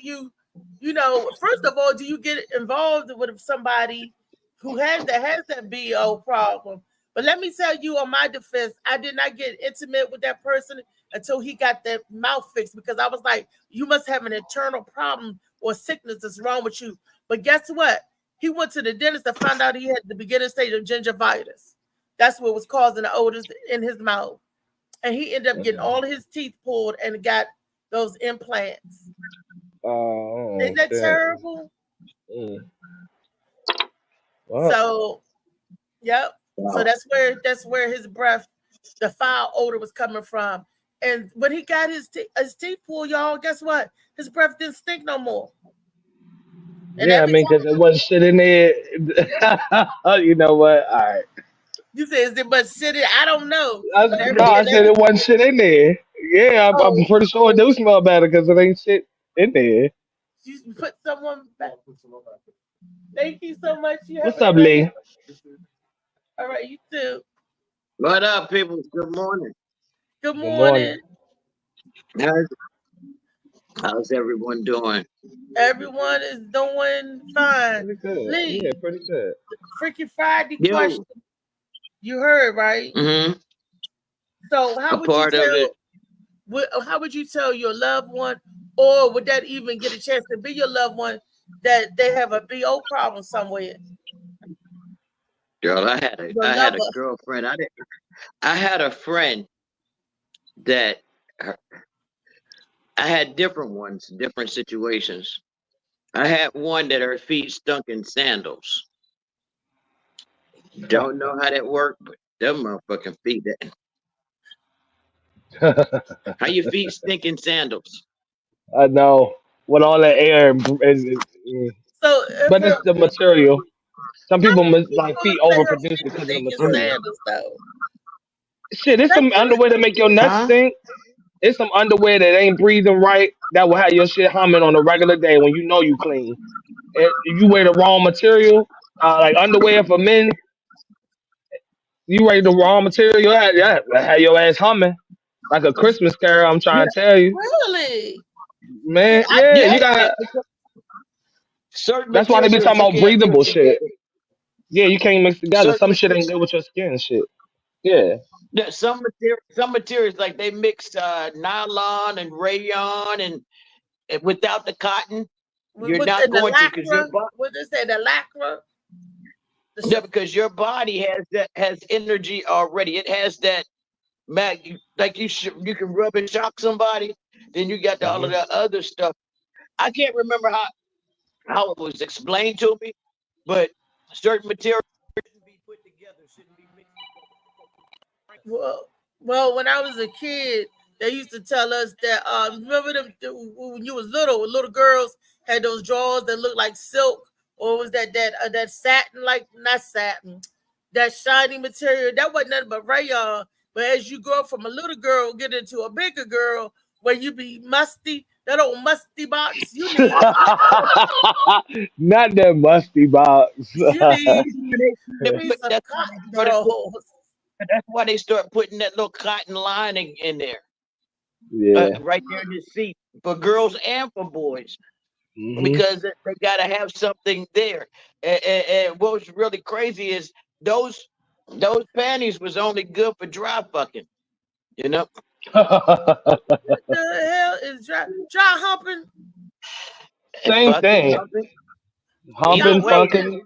first of all, do you get involved with somebody who has that BO problem? But let me tell you, on my defense, I did not get intimate with that person until he got that mouth fixed because I was like, you must have an internal problem or sickness that's wrong with you. But guess what? He went to the dentist and found out he had the beginning stage of gingivitis. That's what was causing the odors in his mouth, and he ended up getting all of his teeth pulled and got those implants. Oh Isn't that shit. terrible? Mm. Well, So, yep. So Wow. that's where his breath, the foul odor was coming from. And when he got his teeth pulled, y'all, guess what? His breath didn't stink no more. And yeah, I every mean, time cause it wasn't shit in there. You know what? All right. you say, is it much shit? I don't know. But No, I said it wasn't shit in there. Yeah, I'm oh, pretty sure it do smell better because it ain't shit in there. you put someone back. Thank you so much. You have What's a up, great. Lee? All right, you too. What up, people? Good morning. Good Good morning. morning. How's, how's everyone doing? Everyone is doing fine. Pretty good. Yeah, Lee, pretty good. Freaky Friday question. You, You heard, right? mm-hmm, So a part of it. how would you tell your loved one, or would that even get a chance to be your loved one, that they have a BO problem somewhere? Girl, Your I had a lover. girlfriend. I had a friend that her, I had different ones, different situations. I had one that her feet stunk in sandals. Don't know how that worked, but them motherfucking feet. How your feet stink in sandals? I know. With all that air, So if but it's the material. Some how people many like people feet say her overproduce feet because of the stink in material. sandals though? Shit, it's That's some really underwear that make your nuts Huh? stink. It's some underwear that ain't breathing right that will have your shit humming on a regular day when you know you clean. If you wear the wrong material, like underwear for men, you wear the wrong material, have your ass humming like a Christmas carol. I'm Yeah, trying to tell you, really. See, man. I Yeah, yeah. you got. Certain That's why they be materials talking you about can't mix breathable shit. together. Yeah, you can't mix together. Certain Some shit materials, ain't good with your skin and shit. Yeah. yeah, some materials like they mix nylon and rayon and without the cotton, you're not within the going to because your lacra, body. what they say, the lacra, the Yeah, because your body has energy already. It has that like you can rub and shock somebody. Then you got all of Mhm. that other stuff. I can't remember how it was explained to me, but certain materials shouldn't be put together, shouldn't be mixed well, well, when I was a kid, they used to tell us that remember when you was little girls had those drawers that looked like silk, or was that satin, like not satin, that shiny material that wasn't nothing but rayon. But as you grow from a little girl, get into a bigger girl, where you be musty, that old musty box, Not that musty box. you need They you need put, some that's, why cotton they started put, drawers. that's why they start putting that little cotton lining in there, Yeah. right there in the seat for girls and for boys, Hmm. because they got to have something there. And what was really crazy is those those panties was only good for dry fucking, you know. The hell is dry humping? And Same fucking thing. something. Either Now Humping, way, fucking,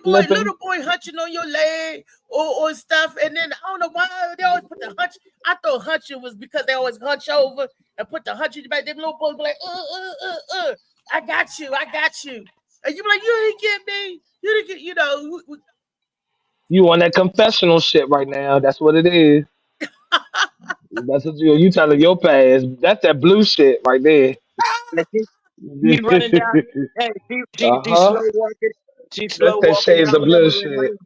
flipping. little boy hunching on your leg or stuff, and then I don't know why they always put the hunch. I thought hunching was because they always hunch over and put the hunch in your back. Them little boys be like, I got you, and you be like, you didn't get me, you didn't get, You on that confessional shit right now. That's what it is. That's what you telling your past. That's that blue shit right there. and she running down. Hey, she Uh-huh. slow walking. She That's slow that walking shades down of blue memory shit. lane.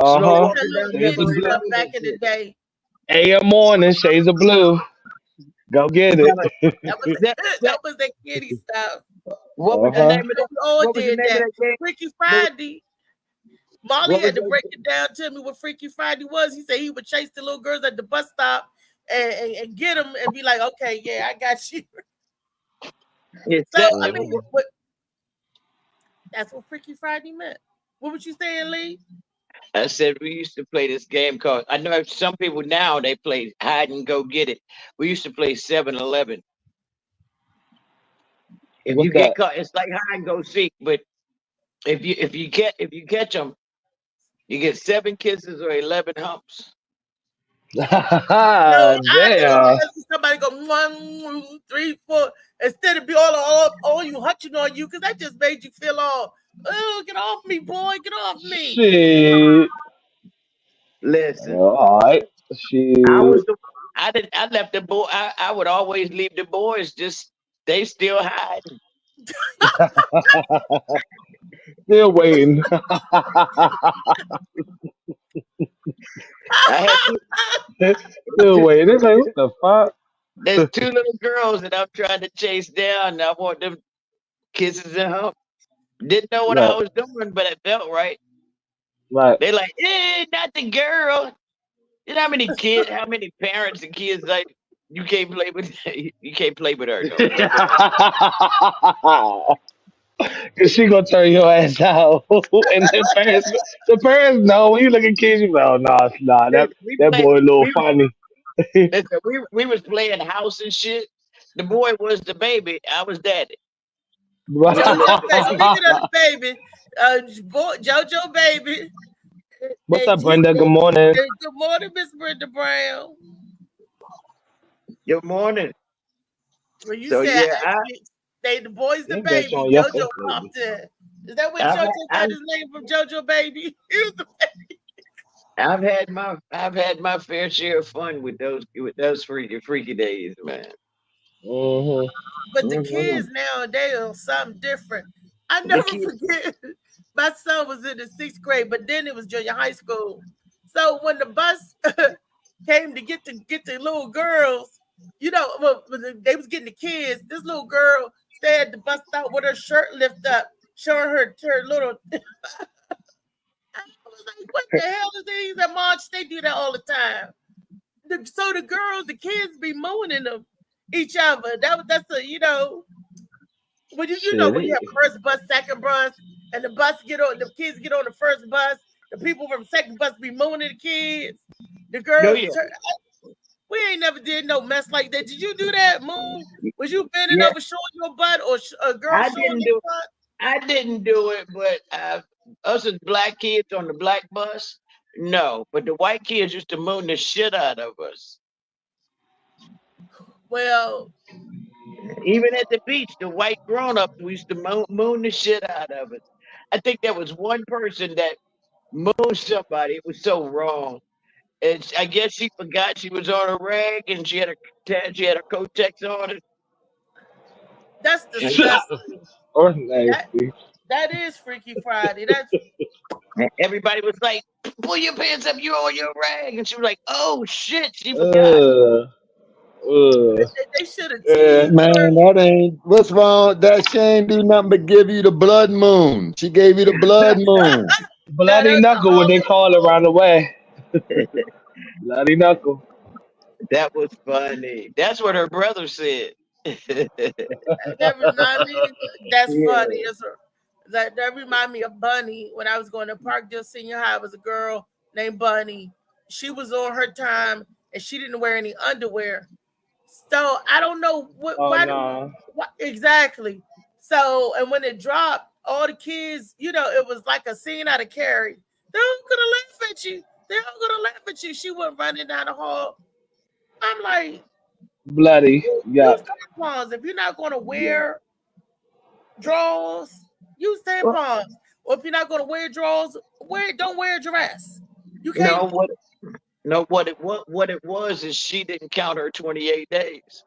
Slow Uh-huh. that walking little down Shades kitty of memory blue. stuff lane back and in the shit. day. AM morning, shades of blue. Go You get sound it. like That was that. that was the kitty stuff. What was the And Uh-huh. name of that? we all What was the did name of that. that game? Freaky What, Friday. Molly what was had to that? break it down to me what Freaky Friday was. He said he would chase the little girls at the bus stop and get them and be like, okay, yeah, I got you. It's So, that. I mean, Mhm. that's what Freaky Friday meant. What was you saying, Lee? I said we used to play this game called. I know some people now they play hide and go get it. We used to play 7-Eleven. If What's you get that? caught, it's like hide and go seek. But if you catch them, you get 7 kisses or 11 humps. No, I know Damn. because somebody go 1, 2, 3, 4 instead of be all you hunching on you because that just made you feel all, oh, get off me, boy, get off me. Shit. Listen, All right. I was Shit. the I left the boy. I would always leave the boys. Just they still hiding. Still waiting. I had Still waiting. It's like, what the fuck? there's 2 little girls that I'm trying to chase down. And I want them kisses and humps. Didn't know what I Right. was doing, but it felt right. Right. They like, not the girl. You know how many parents and kids like you can't play with you can't play with her though. Cause she gonna turn your ass out, and the parents know when you look at kids, you go, oh, nah, Listen, we that played boy a little we funny. listen, we was playing house and shit. The boy was the baby. I was daddy. JoJo, speaking of the baby, JoJo baby, What's and up, she Brenda? Good said, morning. good morning, Miss Brenda Brown. Good morning. When you So said yeah, they the boy's the They've been baby, showing your JoJo face popped lately. in. Is that what I've JoJo I've, got his name from? JoJo baby. He was the I've had my fair share of fun with those freaky days, man. Mm-hmm. But the Mhm. kids now they are something different. I The never kids, forget. My son was in the 6th grade, but then it was junior high school. So when the bus came to get the little girls, when they was getting the kids. This little girl stayed at the bus stop with her shirt lift up, showing her little. I was like, "What the hell is these?" At March, they do that all the time. So the girls, the kids, be mooning them each other. That's when when you Shit. have first bus, second bus, and the kids get on the first bus, the people from the second bus be mooning the kids. The no, girls, yeah, we ain't never did no mess like that. Did you do that, Moon? Was you bending yeah. over showing your butt or a girl I showing didn't their do butt? I didn't do it, but us as black kids on the black bus, no. But the white kids used to moon the shit out of us. Well, Even at the beach, the white grown ups used to moon the shit out of us. I think there was one person that mooned somebody. It was so wrong. And I guess she forgot she was on a rag and she had her Kotex on it. that's And disgusting. Or That nasty. that is Freaky Friday. That's everybody was like, "Pull your pants up, you're on your rag." And she was like, "Oh shit, she forgot." Uh, uh, they should have uh. teased Man, that ain't what's wrong. That she ain't do nothing but give you the blood moon. She gave you the blood her. moon. Now Bloody that's the knuckle, what they only call it move around the way. Bloody knuckle. That was funny. That's what her brother said. that remind me. That's funny. Yeah. That remind me of Bunny when I was going to Parkdale Senior High. Was a girl named Bunny. She was on her time and she didn't wear any underwear. So I don't know Oh no. what exactly. So and when it dropped, all the kids, it was like a scene out of Carrie. They're all gonna laugh at you. They're all gonna laugh at you. She went running down the hall. I'm like, Bloody. use Yuck. tampons. If you're not gonna Yeah. wear drawers, use Well, tampons. Or if you're not gonna wear drawers, don't wear a dress. You can't. no, what it was is she didn't count her 28 days.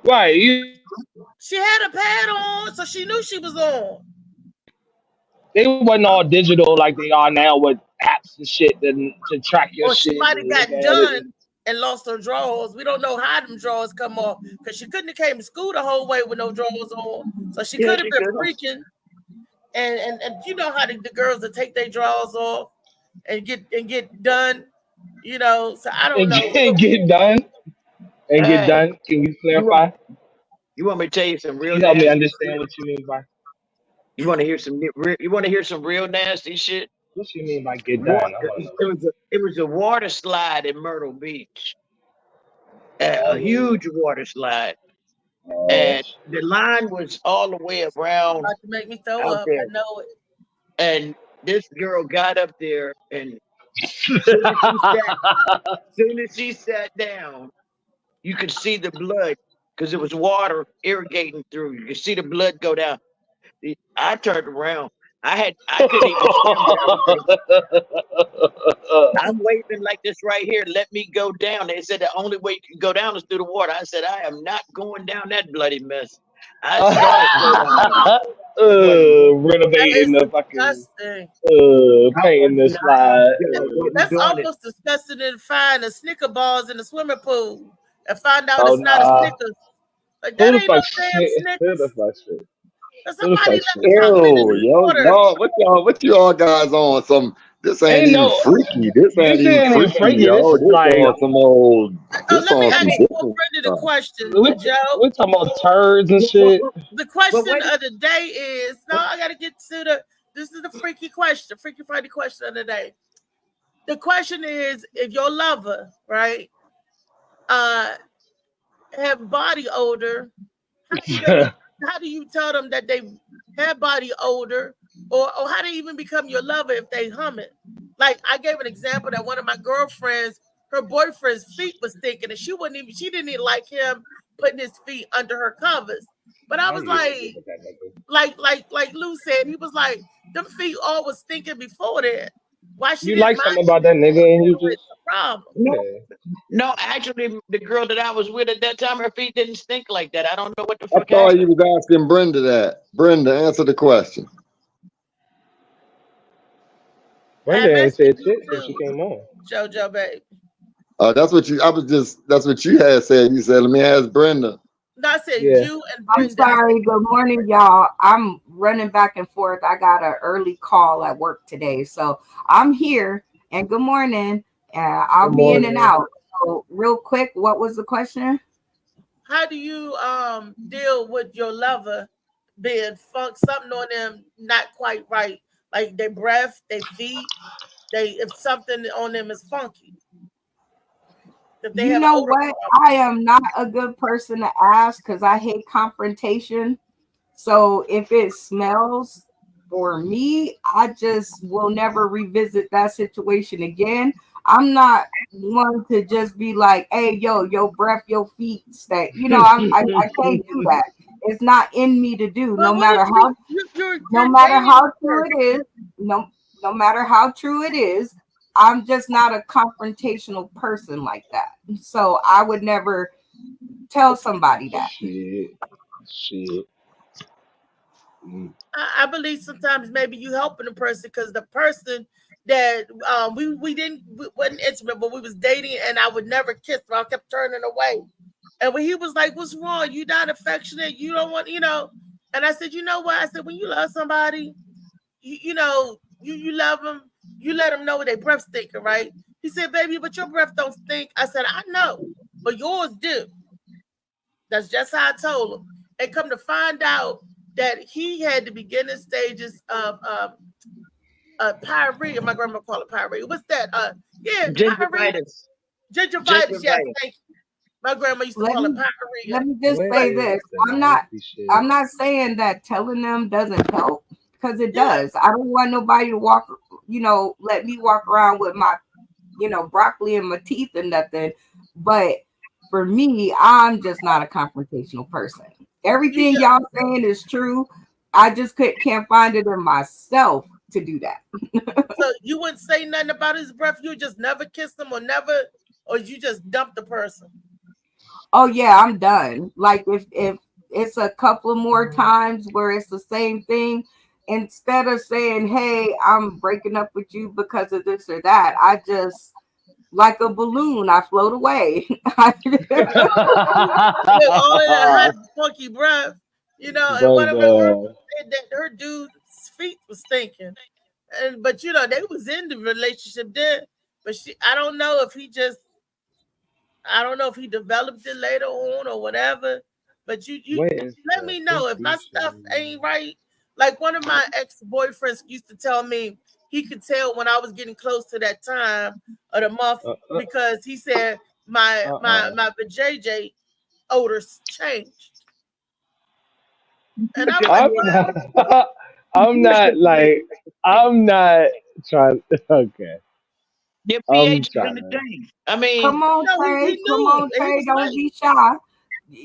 Right. You, She had a pad on, so she knew she was on. they wasn't all digital like they are now with apps and shit to track your Or she shit might have and look got at it. done and lost her drawers. We don't know how them drawers come off because she couldn't have came to school the whole way with no drawers on. So she Yeah, could have she been could have. freaking. And you know how the girls that take their drawers off and get done. So I don't And know. get, get done. And get Hey, done. Can you you want clarify? you want me to tell you some Can real you help me nasty understand shit? what you mean by You want to hear you want to hear some real nasty shit? what you mean by get What done? I want to know. it was a water slide in Myrtle Beach, a Oh Lord. huge water slide, Oh and the line was all the way around About to make me throw out up. there. I know it. And this girl got up there, and shit. soon as she sat down, you could see the blood because it was water irrigating through. You could see the blood go down. I turned around. I couldn't even swim, but I'm waving like this right here. Let me go down. They said the only way you can go down is through the water. I said I am not going down that bloody mess. I saw it go down. I wasn't doing it. That Renovating is the fucking disgusting. I painting was the not. slide. I wasn't That's doing it. almost disgusting to find a Snicker bars in the swimming pool and find out Oh it's not a nah. Snickers. Like Who that the ain't no fuck damn shit? Who the Snickers. fuck shit? But Who the somebody fuck left shit? something in Ew, the yo, water. y'all, what y'all guys on? This ain't Ain't even no freaky. This ain't this even ain't even freaky, freaky. This yo. is This like on some old. This Let me on I some ask mean, poor different Brenda the stuff. question, we Joe. we talking about turds and but, but, shit. but, The but question wait, of the day is no, I gotta get to this is the freaky question, Freaky Friday question of the day. The question is if your lover, right, uh have body odor, how do they how do you tell them that they have body odor or how do they even become your lover if they hum it? Like I gave an example that one of my girlfriends, her boyfriend's feet was stinking and she didn't even like him putting his feet under her covers. But I I was don't give a shit with that nigga. like Lou said, he was like, them feet all was stinking before that. Why she You didn't like mind something about that nigga, and you it's just a problem. No, yeah. no, actually, the girl that I was with at that time, her feet didn't stink like that. I don't know what the I fuck thought you happened. was asking Brenda that. Brenda, answer the question. I'm Brenda ain't asking said you shit since she too, came on. JoJo baby. That's what you. That's what you had said. You said, "Let me ask Brenda." No, I said Yeah. you and I'm Brenda. sorry. Good morning, y'all. I'm running back and forth. I got an early call at work today, so I'm here. And good morning. I'll Good be in and morning. out. So, real quick, what was the question? How do you deal with your lover being something on them not quite right? Like their breath, their feet, if something on them is funky. If they You have an know odor what? problem. I am not a good person to ask because I hate confrontation. So if it smells for me, I just will never revisit that situation again. I'm not one to just be like, hey, yo, your breath, your feet stink. I can't do that. It's not in me to do, But what if no you're matter dating how a true person? it is, no matter how true it is, I'm just not a confrontational person like that. So I would never tell somebody that. Shit. Mm. I believe sometimes maybe you helping the person because the person that we wasn't intimate, but we was dating, and I would never kiss him. I kept turning away. And when he was like, "What's wrong? You not affectionate? You don't want, you know?" And I said, "You know what?" I said, "When you love somebody, you love them, you let them know their breath stinking, right?" He said, "Baby, but your breath don't stink." I said, "I know, but yours do." That's just how I told him. And come to find out that he had the beginning stages of pyrrhea. My grandma called it pyrrhea. What's that? Yeah, pyrrhea. Gingivitis. Gingivitis. Yes, Gingivitis. thank you. My grandma used to Let call it me pyrrhea. let me just Where say But is this. the nasty shit? I'm not saying that telling them doesn't help because it yeah, does. I don't want nobody to let me walk around with my, broccoli in my teeth and nothing. But for me, I'm just not a confrontational person. you Everything just y'all saying is true. I just can't find it in myself to do that. so you wouldn't say nothing about his breath. You just never kiss him or you just dump the person. Oh yeah, I'm done. Like if it's a couple more times where it's the same thing, instead of saying, "Hey, I'm breaking up with you because of this or that," I just like a balloon, I float away. With all that hot funky breath, and one of my girls Brother. said that her dude's feet was stinking. But they was in the relationship then. But I don't know if I don't know if he developed it later on or whatever. But you Where is let the me know if my stuff completion? ain't right. Like one of my ex-boyfriends used to tell me he could tell when I was getting close to that time of the month Uh, uh, because he said my vajayjay odors changed. And I was like, I'm what? not. I'm not like. I'm not trying. Okay. Your I'm pH is in trying the to. tank. I mean, Come on, No, he Trey. Come knew on, and he Trey. was Don't like, be shy.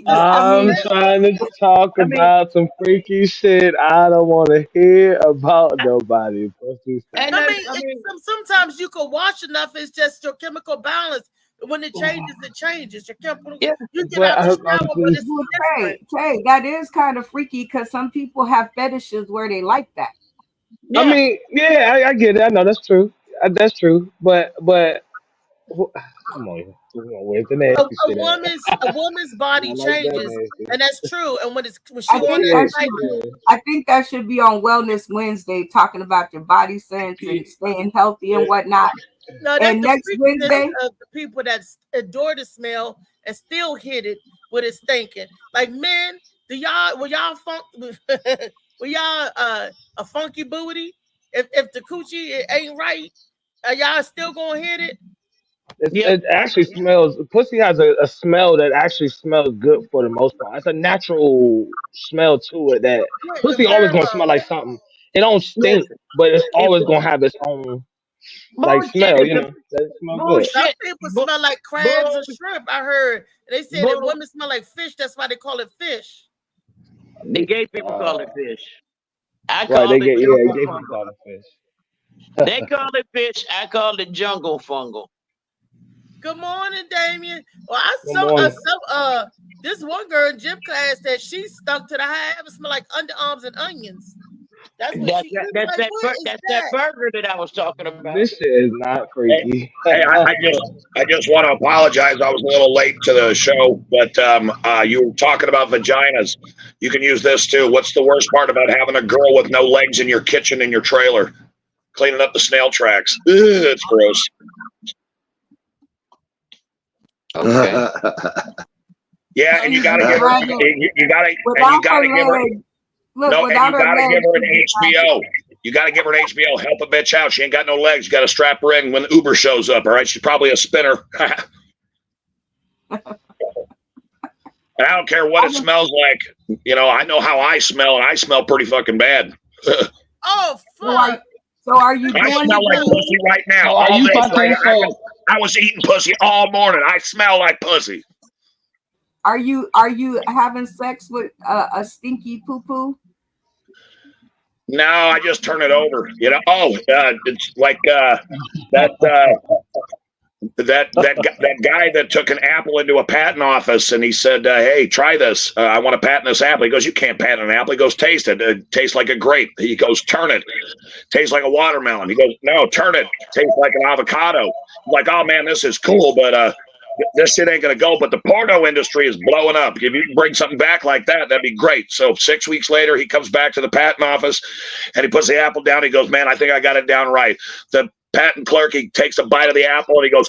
that's what I he I'm mean, said. trying to talk I mean, about some freaky shit. I don't want to hear about nobody. Pussy and I style. mean, sometimes you could wash enough. It's just your chemical balance. When it changes, it changes. Your chemical. yeah, You get But out the I'm shower, but just. it's well, different. Trey, that is kind of freaky because some people have fetishes where they like that. I yeah. mean, yeah, I get it. I know that's true. That's true. But wh- come on, where's the nasty shit at? A woman's body I like that changes, nasty. and that's true. And when she I on think that that Yeah, should cycle, be. yeah. I think that should be on Wellness Wednesday, talking about your body sense and staying healthy and whatnot. no, that's And the next freakiness Wednesday, of the people that adore the smell and still hit it with its thinking. Like men, will y'all will y'all a funky booty? If the coochie ain't right, are y'all still gonna hit it? Yep. It actually smells. Pussy has a smell that actually smells good for the most part. It's a natural smell to it that Yeah, pussy always very gonna well. smell like something. It don't stink, Listen, but it's if always gonna have its own. Like Bullshit smell, is you the know, that smell good. bullshit. Some people Bu- smell like crabs and bull- shrimp. I heard they said that bull- women smell like fish. That's why they call it fish. The gay people call it fish. I Right, call they it get jungle gay fungal. people call it fish. They call it fish. I call it jungle fungal. Good morning, Damien. Well, I Good saw morning. this one girl in gym class that she stunk to the high heaven, smell like underarms and onions. That's what That's she that, was that's like. that, What bur- is that's that that? burger that I was talking about. This shit is not Hey, freaky. hey, I just want to apologize. I was a little late to the show, but you were talking about vaginas. You can use this too. What's the worst part about having a girl with no legs in your kitchen in your trailer, cleaning up the snail tracks? Ugh, it's gross. Uh, Yeah, and you gotta give her. You gotta give her. Look, No, and without you her gotta give legs, her an HBO. You gotta give her an HBO. Help a bitch out. She ain't got no legs. You gotta strap her in when Uber shows up. All right, she's probably a spinner. And I don't care what it smells like. You know, I know how I smell, and I smell pretty fucking bad. Oh So are, fuck! so are you I doing smell like it? pussy right now. So are All you this, fucking right? so I was eating pussy all morning. I smell like pussy. Are you having sex with a stinky poo poo? No, I just turn it over. You know. Oh, it's like that guy that took an apple into a patent office and he said, "Hey, try this. I want to patent this apple." He goes, "You can't patent an apple." He goes, "Taste it. It tastes like a grape." He goes, "Turn it. Tastes like a watermelon." He goes, "No, turn it. Tastes like an avocado." I'm like, "Oh man, this is cool, but this shit ain't gonna go." But the porno industry is blowing up. If you can bring something back like that, that'd be great. So 6 weeks later, he comes back to the patent office and he puts the apple down. He goes, "Man, I think I got it down right." The patent clerk, he takes a bite of the apple and he goes,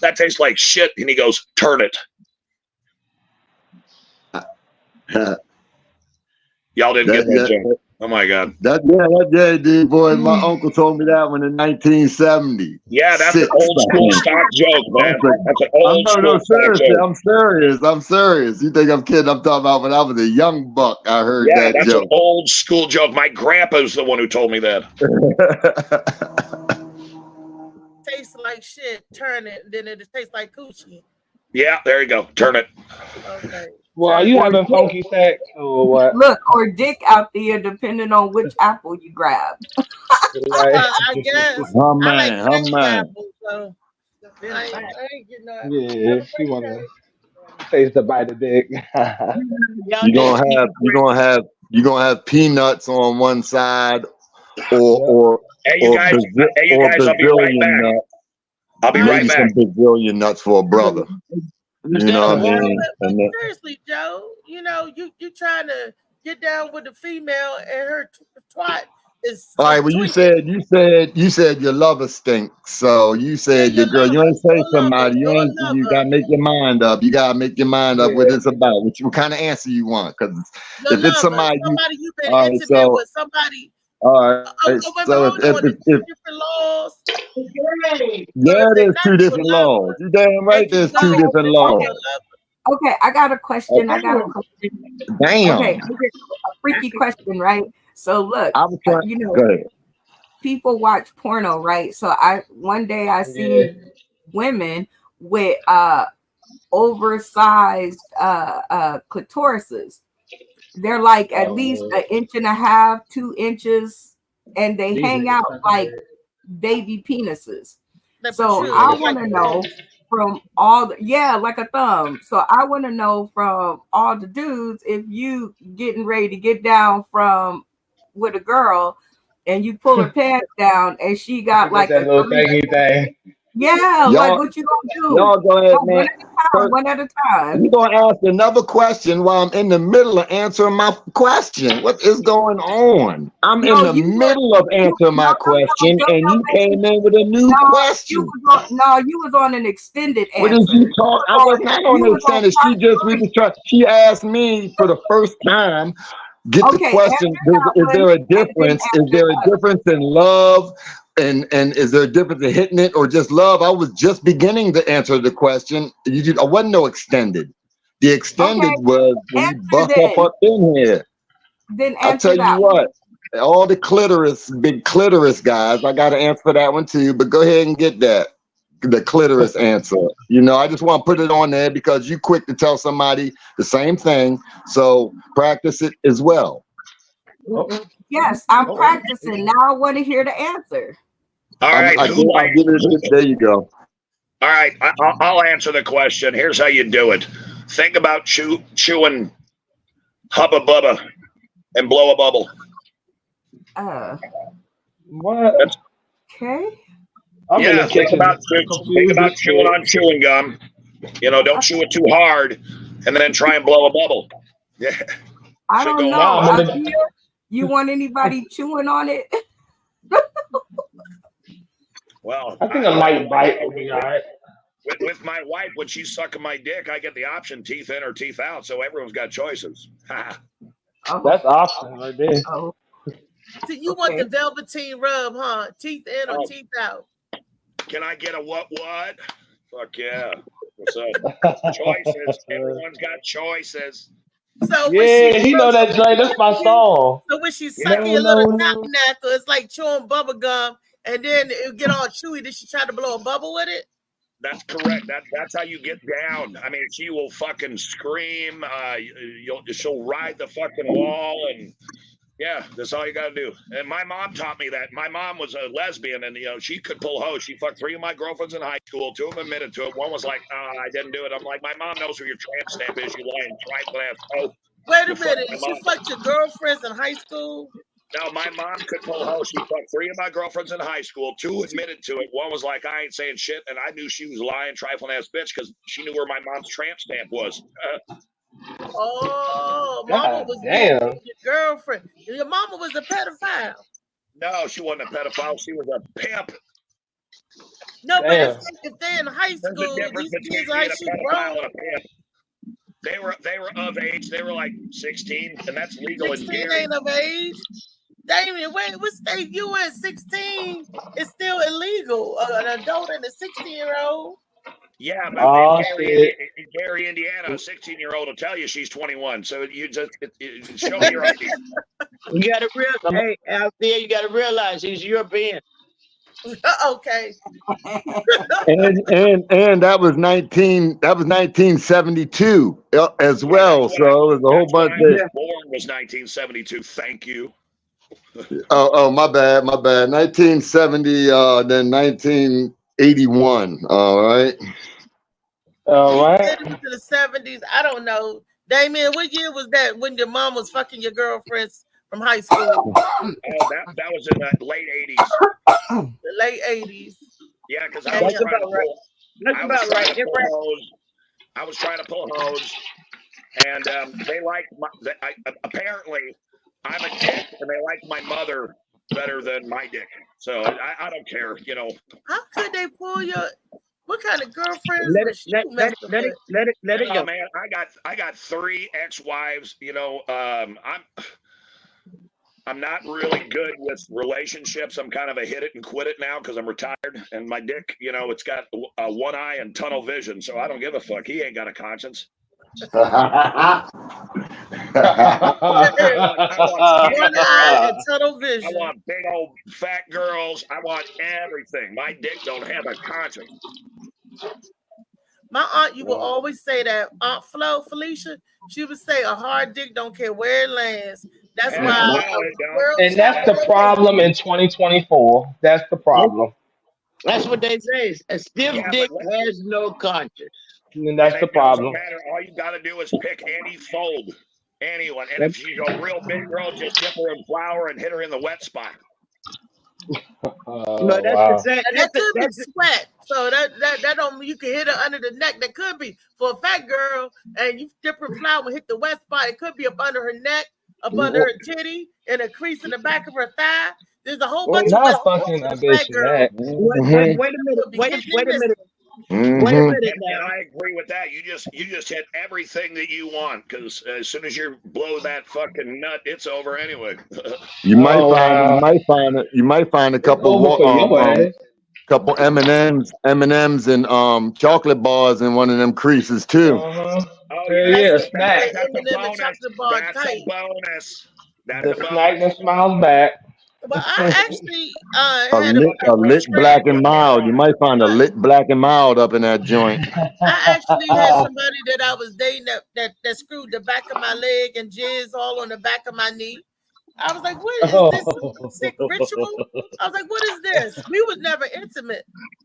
"That tastes like shit." And he goes, "Turn it." Y'all didn't get that joke. Oh my God. That dude, boy. My uncle told me that one in 1970. Yeah, that's an old school stock joke, man. That's an old school stock joke. I'm serious. You think I'm kidding? I'm talking about when I was a young buck. I heard Yeah, that that's joke. an old school joke. My grandpa's the one who told me that. Tastes like shit. Turn it, and then it tastes like coochie. Yeah, there you go. Turn it. Okay. well, are you having funky sex or what? Look, or dick out there, depending on which apple you grab. Like, I guess. Oh, I like man. crab man. apples, so I ain't getting no. yeah, she wanna taste the bite of dick. Y'all You're gonna have peanuts on one side or Hey, you guys, I'll be right back. nut. I'll be right Maybe back. some Brazilian nuts for a brother. You know what I No, mean? but And then- seriously, Joe, you know, you trying to get down with the female and her twat is. all right, well, you said your lover stinks. So you said Yeah, your girl. You lover, ain't say your somebody. lover, You your gotta make your mind up. You gotta make your mind up what it's about. What kind of answer you want? Because Your if it's lover, somebody, you've been all right, intimate so with somebody. all right. Wait, So hold on. if There's different laws. yeah, there's two not different your lover, laws. You damn right. if you There's know two different it's laws. your lover. Okay, I got a question. Damn. Okay, a freaky question, right? So look, I was trying. you know, Go ahead. people watch porno, right? So one day I seen women with oversized clitorises. They're like at least an inch and a half, 2 inches, and they hang out like baby penises. So I want to know from all like a thumb. So I want to know from all the dudes if you getting ready to get down from with a girl and you pull her pants down and she got like that little thingy thing. Yeah, like what you gonna do? Y'all go ahead, man. One at a time. You're gonna ask another question while I'm in the middle of answering my question. What is going on? I'm in the middle of answering my question, and you came in with a new question. You was on an extended answer. What did you talk? I was not on an extended. She asked me for the first time. Get the question. Is there a difference? Is there a difference in love? And is there a difference in hitting it or just love? I was just beginning to answer the question. I wasn't no extended. The extended was when you buck up in here. Then I'll tell you what. all the clitoris, big clitoris guys. I got to answer that one too, but go ahead and get that. The clitoris answer. You know, I just want to put it on there because you quick to tell somebody the same thing. So practice it as well. Yes, I'm practicing. Now I want to hear the answer. All right. There you go. All right. I'll answer the question. Here's how you do it. Think about chewing Hubba Bubba and blow a bubble. What? Okay. Yeah, think about chewing on chewing gum. You know, don't chew it too hard, and then try and blow a bubble. Yeah. I don't know. You want anybody chewing on it? Well, I think a light bite would be all right. With my wife, when she's sucking my dick, I get the option teeth in or teeth out, so everyone's got choices. That's awesome right there. Oh. So you want the velveteen rub, huh? Teeth in or teeth out? Can I get a what? Fuck yeah. What's up? Choices. Everyone's got choices. So yeah, he know that, Dre. That's my song. So when she's sucking a little top knuckle, it's like chewing bubble gum, and then it get all chewy. Did she try to blow a bubble with it? That's correct. That's how you get down. I mean, she will fucking scream. She'll ride the fucking wall, and yeah, that's all you got to do. And my mom taught me that. My mom was a lesbian, and she could pull hose. She fucked 3 of my girlfriends in high school. 2 of them admitted to it. One was like, I didn't do it. I'm like, my mom knows who your tramp stamp is. You lying trifling ass hoe. Wait a minute. You fucked your girlfriends in high school? No, my mom could pull hose. She fucked 3 of my girlfriends in high school. 2 admitted to it. One was like, I ain't saying shit, and I knew she was lying, trifling ass bitch because she knew where my mom's tramp stamp was. Mama was your girlfriend. Your mama was a pedophile. No, she wasn't a pedophile. She was a pimp. No, but if they're in high school, these kids are grown. They were of age. They were like 16, and that's legal in 16 ain't of age. Damien, wait, what state you in? 16 is still illegal. An adult and a 16-year-old. Yeah, but in Gary, Indiana, a 16-year-old will tell you she's 21. So you just show me your ID. You got to realize, hey, out there, you got to realize he's European. Okay. and that was 1972 as well. So it was a whole bunch of. Born was 1972. Thank you. Oh, my bad. 1970, then 1981. All right. To the 70s. I don't know. Damien, what year was that when your mom was fucking your girlfriends from high school? That was in the late 80s. The late 80s. Yeah, because I was trying to pull hose, and they liked apparently I'm a dick, and they liked my mother better than my dick. So I don't care, How could they pull your? What kind of girlfriends? Let it go, man. I got 3 ex-wives. I'm not really good with relationships. I'm kind of a hit it and quit it now because I'm retired, and my dick, it's got one eye and tunnel vision, so I don't give a fuck. He ain't got a conscience. One eye and tunnel vision. I want big old fat girls. I want everything. My dick don't have a conscience. My aunt, you will always say that. Aunt Felicia, she would say a hard dick don't care where it lands. That's why. And that's the problem in 2024. That's the problem. That's what they say. A stiff dick has no conscience. And that's the problem. All you got to do is pick any fold, anyone. And if she's a real big girl, just dip her in flour and hit her in the wet spot. No, that's the same. That could be sweat. So that don't mean you can hit her under the neck. That could be for a fat girl, and you dip her flour and hit the wet spot. It could be up under her neck, up under her titty, and a crease in the back of her thigh. There's a whole bunch of fucking ambition. Wait a minute. Wait a minute. Wait a minute now. I agree with that. You just hit everything that you want, because as soon as you blow that fucking nut, it's over anyway. You might find a couple couple M&Ms and chocolate bars in one of them creases too. Oh yeah, snack. That's a bonus. That's The about snack that smiles back. But I actually A had a lick, a lick friend. black and mild. You might find a lick black and mild up in that joint. I actually had somebody that I was dating that screwed the back of my leg and jizz all on the back of my knee. I was like, "What is this sick ritual?" I was like, "What is this?" We was never intimate,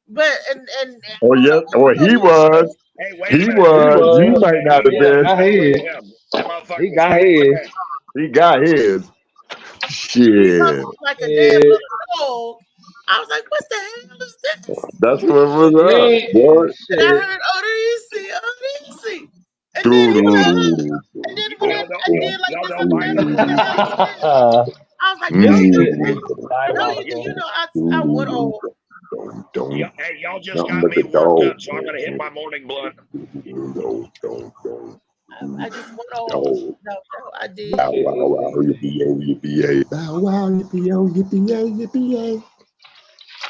but and I Oh don't know yes, what or we he gonna was. do. Hey, wait a He minute. He was. You was. might not have Yeah, been. got Look his. at him. That motherfucker He was got straight his. ahead. He got his. He hung Shit. like a damn Yeah. little dog. I was like, "What the hell is this?" That's what was up, Man, boy. And I shit. heard, "Oh, there you see, oh, there you see." And then he was like, "Oh." Doo-doo-doo. And then when I did like Y'all this don't on the mind. back, what the hell is this? I was like, "No, This you shit didn't. is No, you didn't. diabolical. You know, I went on. Hey, y'all just Nothing got but me the worked dog. up, so I'm gonna hit my morning blunt. I just went on. Dog. No, I did. Bow wow wow yippee-yo yippee-yay. Bow wow yippee-yo yippee-yay yippee-yay.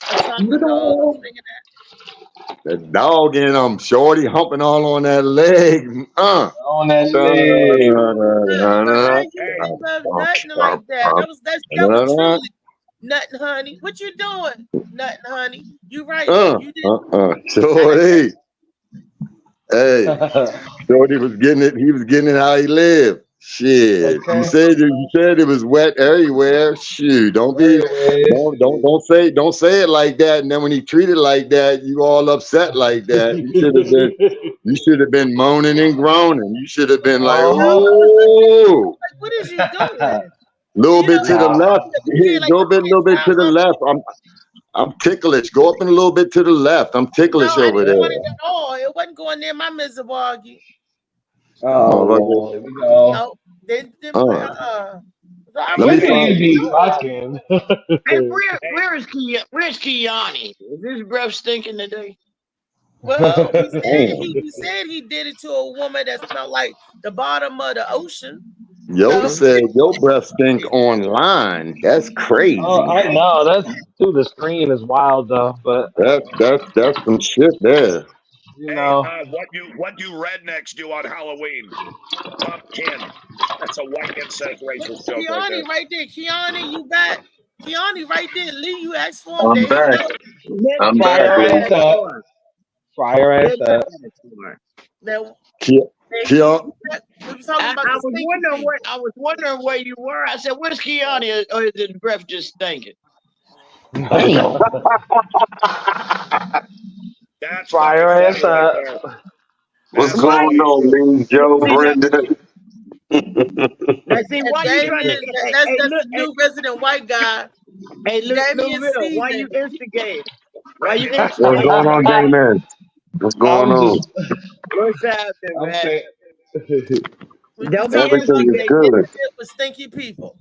I sound the dog singing that. That dog in shorty humping all on that leg. On that leg. But I ain't used to love nothing like that. That was truly nothing, honey. What you doing? Nothing, honey. You right. You did. Shorty. Hey, Shorty was getting it. He was getting it how he lived. Shit. Okay. You said it was wet everywhere. Shoot. Don't say it like that. And then when he treated like that, you all upset like that. You should have been moaning and groaning. You should have been like, oh. Like, what is you doing? Little bit to the left. Go a little bit to the left. I'm ticklish. Go up and a little bit to the left. I'm ticklish No, I over didn't there. want it at all. It wasn't going near my miserable argue. Oh, Lord, here we go. No, they Let me find be fucking. Hey, where's Kiani? Is this breath stinking today? Well, he said he did it to a woman that smelled like the bottom of the ocean. Yo said your breath stink online. That's crazy. Oh, I know. That's through the screen is wild though, but That's some shit there. you know. What you rednecks do on Halloween? Pumpkin. That's a white incest racist joke. Kiani right there. Kiani, you back? Kiani right there. Lee, you asked for him. I'm back. I'm back. Fire ass up. Fire ass up. Now, I was wondering where you were. I said, "Where's Kiani?" Or is his breath just stinking? That's fire ass up. What's going on, Lee, Joe, Brenda? Now, see, why you trying to? That's the new resident white guy. Hey, Damian Louisville, why you Seaman. instigating? Why you What's instigating? going on, Damon? What's going on? What's happening, I'm man? saying, Don't be Everything is instigating. good. With stinky people.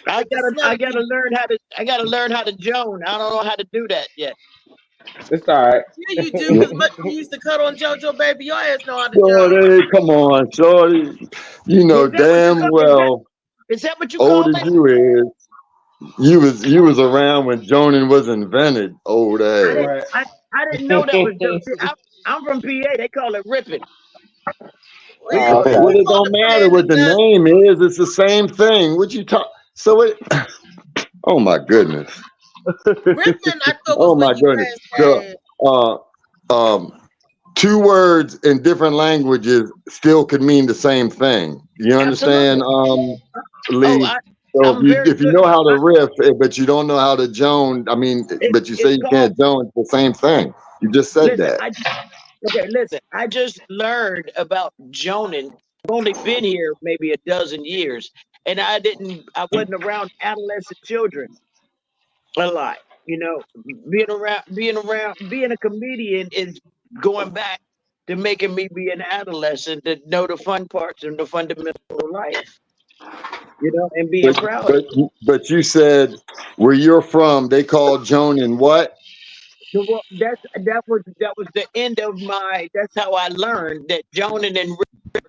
I gotta learn how to Joan. I don't know how to do that yet. it's all right. Yeah, you do. Because what you used to cut on JoJo, baby, your ass know how to do. Shorty, come on, Shorty. You know damn well, is that what you old call as you is, you was around when Jonan was invented, old ass. I didn't know that was. I'm from PA. They call it ripping. Well, it don't matter what the name is. It's the same thing. What you talk? So it. Oh my goodness. Ripping, I thought was Oh my goodness. So, 2 words in different languages still could mean the same thing. You understand, Lee? So if you know how to riff, but you don't know how to Joan, I mean, but you say you can't Joan, it's the same thing. You just said that. Okay, listen. I just learned about Jonan. I've only been here maybe a dozen years, and I wasn't around adolescent children a lot. You know, being a comedian is going back to making me be an adolescent to know the fun parts and the fundamental of life. You know, and being proud. But you said where you're from, they call Jonan what? Well, that was the end of my. That's how I learned that Jonan and Riff.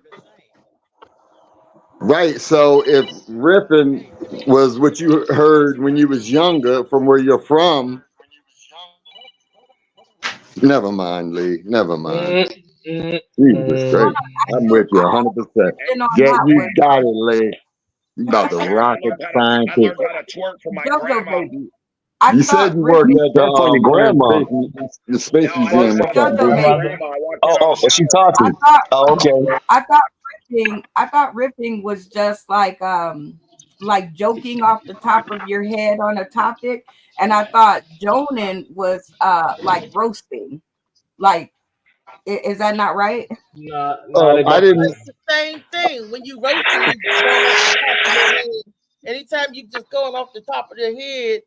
Right. So if riffing was what you heard when you was younger from where you're from, never mind, Lee. Never mind. Jesus Christ. I'm with you 100%. Yeah, you got it, Lee. You about to I rocket learned scientist. how to twerk from my JoJo grandma. baby. I You thought said you worked Ripping, at the That's on your grandma. the space No, I Twerk museum. learned What's that from from up, my my JoJo dude? baby. grandmother. grandma. I walked in Oh, on the she counter. taught I you. thought Oh, okay. I thought ripping was just like joking off the top of your head on a topic, and I thought joning was like roasting. Like, is that not right? Nah, they I both didn't. It's the same thing. When you roasting, you just going off the top of your head. Anytime you just going off the top of their head,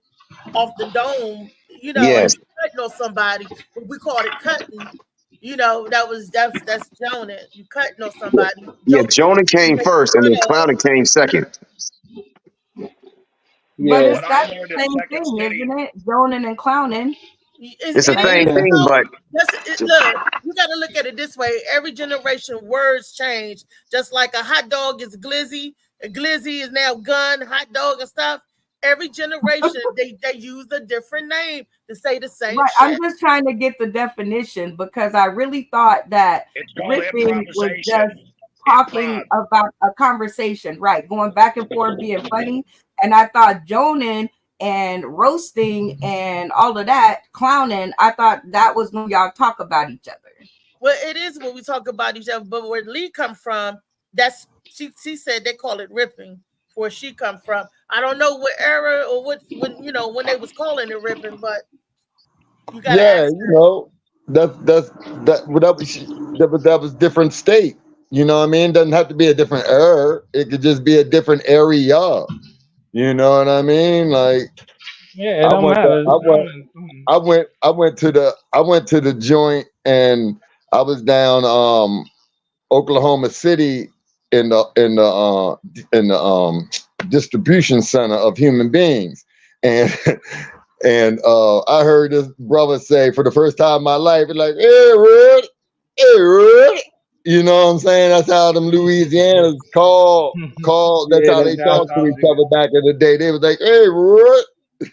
off the dome, you know, and Yes. you cutting on somebody, but we called it cutting. You know, that's joning. You cutting on somebody, Yeah, joking, Jonah you came make first, and fun then of. clowning came second. But Yeah. it's But I that learned in same second thing, stage. isn't it? Joning and clowning. It's the It same is, Yeah. you thing, know. but Look, you got to look at it this way. Every generation, words change. Just like a hot dog is glizzy, a glizzy is now gun, hot dog and stuff. Every generation, they use a different name to say the same Right. I'm shit. just trying to get the definition because I really thought that It's called ripping was improvisation. just talking Improv. about a conversation, right? Going back and forth, being funny. And I thought joning and roasting and all of that, clowning, I thought that was when y'all talk about each other. Well, it is when we talk about each other, but where Lee come from, that's she said they call it ripping. Where she come from, I don't know what era or what when you know when they was calling it ripping, but you got to Yeah, ask you her. know, that was different state. You know what I mean? Doesn't have to be a different era. It could just be a different area. You know what I mean? Like Yeah, it I don't went, to, matter. I went to the joint, and I was down Oklahoma City in the distribution center of human beings, and and I heard this brother say for the first time in my life, it's like, "Hey, Red, hey, Red." You know what I'm saying? That's how them Louisianans call. That's Yeah, how them they down talk to south each other niggas. back in the day. They was like, "Hey, Red."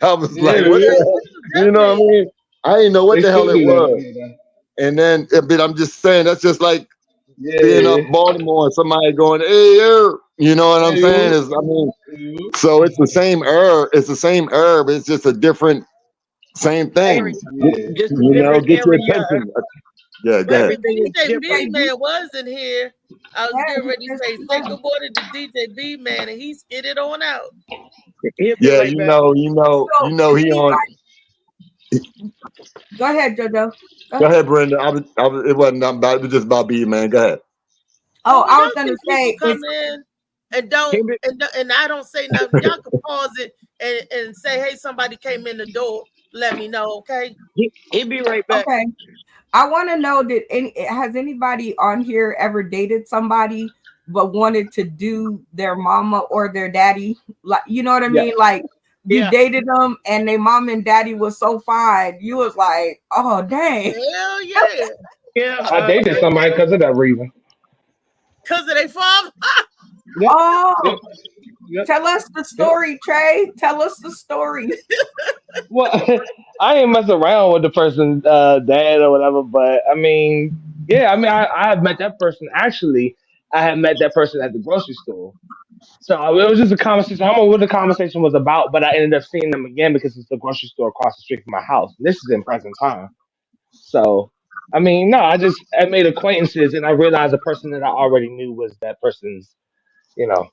I was Yeah, like, "What Yeah, the yeah. hell?" this is You know what I definitely mean? I didn't know what They the hell still it do that was. over there. And then, but I'm just saying, that's just like being up Yeah. Baltimore and somebody going, "Hey, you know what I'm Hey, saying? you. Is I mean, You. so it's the same herb. It's the same herb. It's just a different same Area, thing. Yeah. just a You know, different get your area. attention. Yeah, go But ahead. if Everything is DJ B different. DJ B, man was in here, I was yeah, getting he ready to just say good morning to DJ B man, and he skidded on out. He'll be Yeah, right back. so he on. go ahead, JoJo. Go Go ahead. ahead, Brenda. It wasn't nothing about. It was just about B, man. Go ahead. Well, Oh, we I was don't gonna see people say come it's in and don't He'll be, and I don't say nothing. Y'all can pause it and say, hey, somebody came in the door. Let me know, okay? he'll be right back. okay. I want to know has anybody on here ever dated somebody but wanted to do their mama or their daddy? Like, you know what I Yeah. mean? Like you Yeah. dated them and their mom and daddy was so fine. You was like, oh dang. Hell yeah. Yeah. I dated somebody because of that reason. Because of their father. Yep. Oh, Yep. Yep. tell us the Yep. story, Trey. Tell us the story. Well, I ain't mess around with the person's dad or whatever, but I mean, yeah, I mean, I had met that person. Actually, I had met that person at the grocery store. So it was just a conversation. I don't know what the conversation was about, but I ended up seeing them again because it's the grocery store across the street from my house. This is in present time. So, I mean, no, I made acquaintances and I realized the person that I already knew was that person's, you know,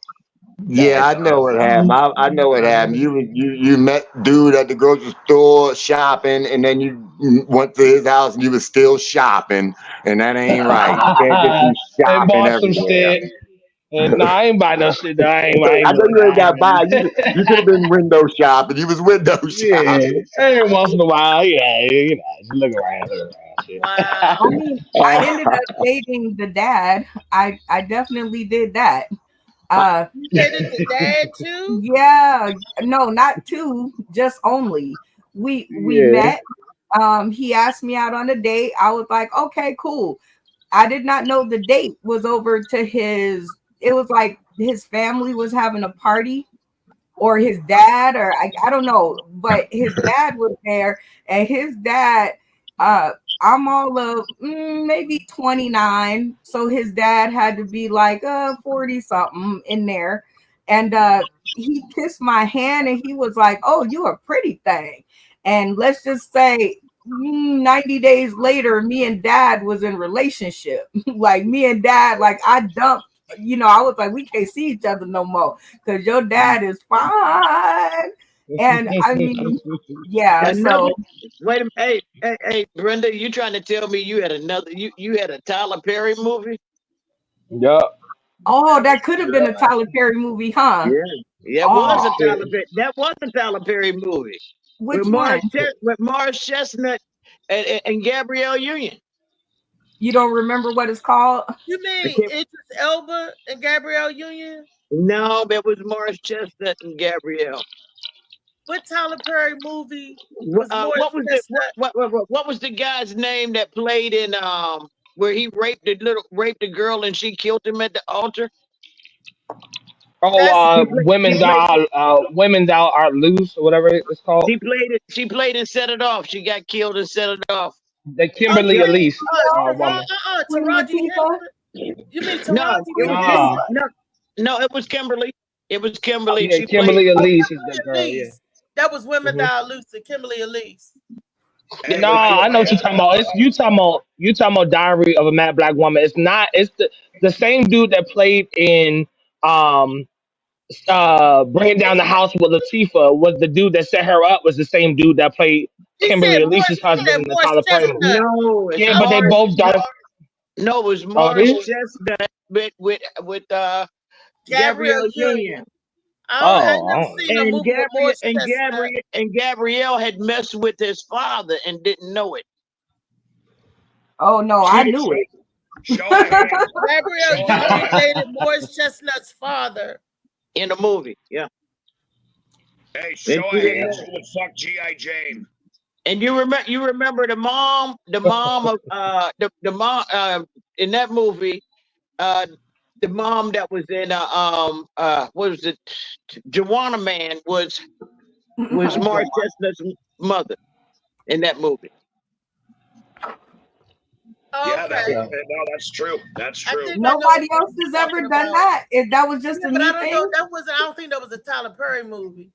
Yeah, dad. I know what happened. I know what happened. You met dude at the grocery store shopping, and then you went to his house and you was still shopping, and that ain't right. You can't just be And shopping bought some everywhere. shit. And no, I ain't buy no shit. Though. I I ain't know doing you ain't got by. that. You could have been window shopping. You was window Yeah, shopping. every once in a while, yeah, you know, just look around, shit. I Wow. mean, I ended up dating the dad. I definitely did that. You dated the dad too? Yeah, no, not two, just only. We Yeah. met. He asked me out on a date. I was like, okay, cool. I did not know the date was over to his. It was like his family was having a party, or his dad, or I don't know, but his dad was there, and his dad, uh, I'm all of maybe 29, so his dad had to be like 40 something in there, and he kissed my hand, and he was like, "Oh, you a pretty thing." And let's just say 90 days later, me and dad was in relationship. Like me and dad, like I dumped, I was like, we can't see each other no more because your dad is fine. And I mean, yeah. Another. So Wait a minute. Hey, Brenda, you trying to tell me you had another? You had a Tyler Perry movie? Yup. oh, that could have been a Tyler Perry movie, huh? Yeah, it was Oh, a Tyler Perry. That was a Tyler Perry movie which one? with Morris Chestnut and Gabrielle Union. You don't remember what it's called? You mean Idris Elba and Gabrielle Union? No, that was Morris Chestnut and Gabrielle. What Tyler Perry movie was What was the guy's name that played in where he raped the girl and she killed him at the altar? Oh, women thou art loose or whatever it's called. She played and set it off. She got killed and set it off. The Kimberly Elise woman. Taraji Henson? You mean Taraji Henson? No, it was Kimberly. It was Kimberly. Yeah, Kimberly Elise is the girl. Yeah. That was Women Thou Loose, Kimberly Elise. No, I know what you're talking about. You talking about Diary of a Mad Black Woman. It's not. It's the same dude that played in Bringing Down the House with Latifah was the dude that set her up. Was the same dude that played Kimberly Elise's husband in the Tyler Perry movie. No, yeah, but they both don't. No, it was Morris Chestnut with Gabrielle Union. And Gabrielle had messed with his father and didn't know it. Oh no, I knew it. Gabrielle Union dated Morris Chestnut's father in the movie. Yeah. Hey, show a hand who would fuck G.I. Jane. And you remember the mom of the mom in that movie, the mom that was in what was it? Joanna Man was Morris Chestnut's mother in that movie. Yeah, that's true. That's true. Nobody else has ever done that. That was just a new thing. I don't think that was a Tyler Perry movie.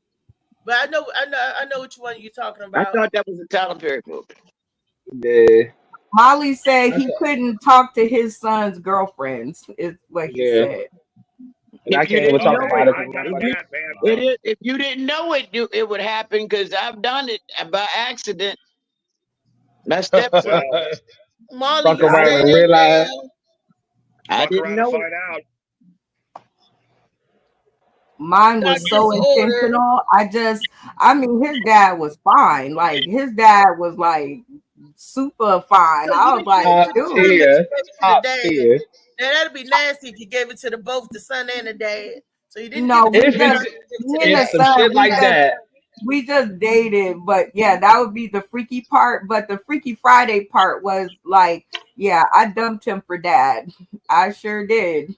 But I know which one you're talking about. I thought that was a Tyler Perry movie. Yeah. Molly said he couldn't talk to his son's girlfriends, is what he said. I can't even talk about it. If you didn't know it, it would happen because I've done it by accident. My stepson. Molly, fuck around and realize. I didn't know find out. Mine was so intentional. I mean, his dad was fine. Like his dad was like super fine. I was like, dude, now that'd be nasty if you gave it to both the son and the dad. So you didn't. No, if some shit like that. We just dated, but yeah, that would be the freaky part. But the Freaky Friday part was like, yeah, I dumped him for dad. I sure did.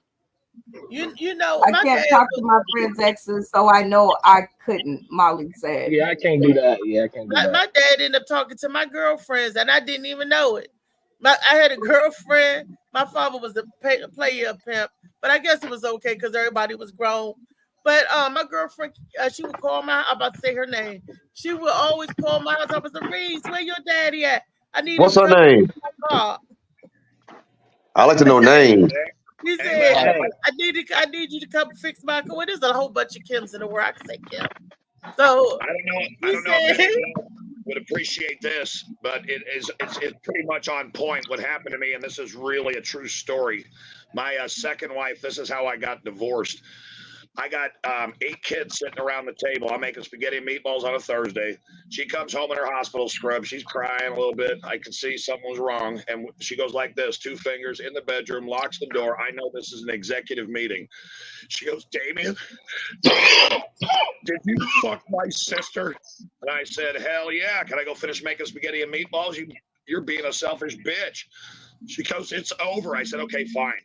You know, I can't talk to my friends' exes, so I know I couldn't. Molly said, "Yeah, I can't do that. Yeah, I can't do that." My dad ended up talking to my girlfriends, and I didn't even know it. I had a girlfriend. My father was a player pimp, but I guess it was okay because everybody was grown. But my girlfriend, she would call my. I'm about to say her name. She would always call my house. I was like, Reese, where your daddy at? I need. What's her name? I like to know names. He said, I need you to come fix my car. Well, there's a whole bunch of Kims in the world. I can say Kim. So I don't know if anyone would appreciate this, but it's pretty much on point what happened to me, and this is really a true story. My second wife, this is how I got divorced. I got 8 kids sitting around the table. I'm making spaghetti and meatballs on a Thursday. She comes home in her hospital scrub. She's crying a little bit. I can see something was wrong. And she goes like this, 2 fingers in the bedroom, locks the door. I know this is an executive meeting. She goes, Damien, did you fuck my sister? And I said, hell yeah. Can I go finish making spaghetti and meatballs? You're being a selfish bitch. She goes, it's over. I said, okay, fine.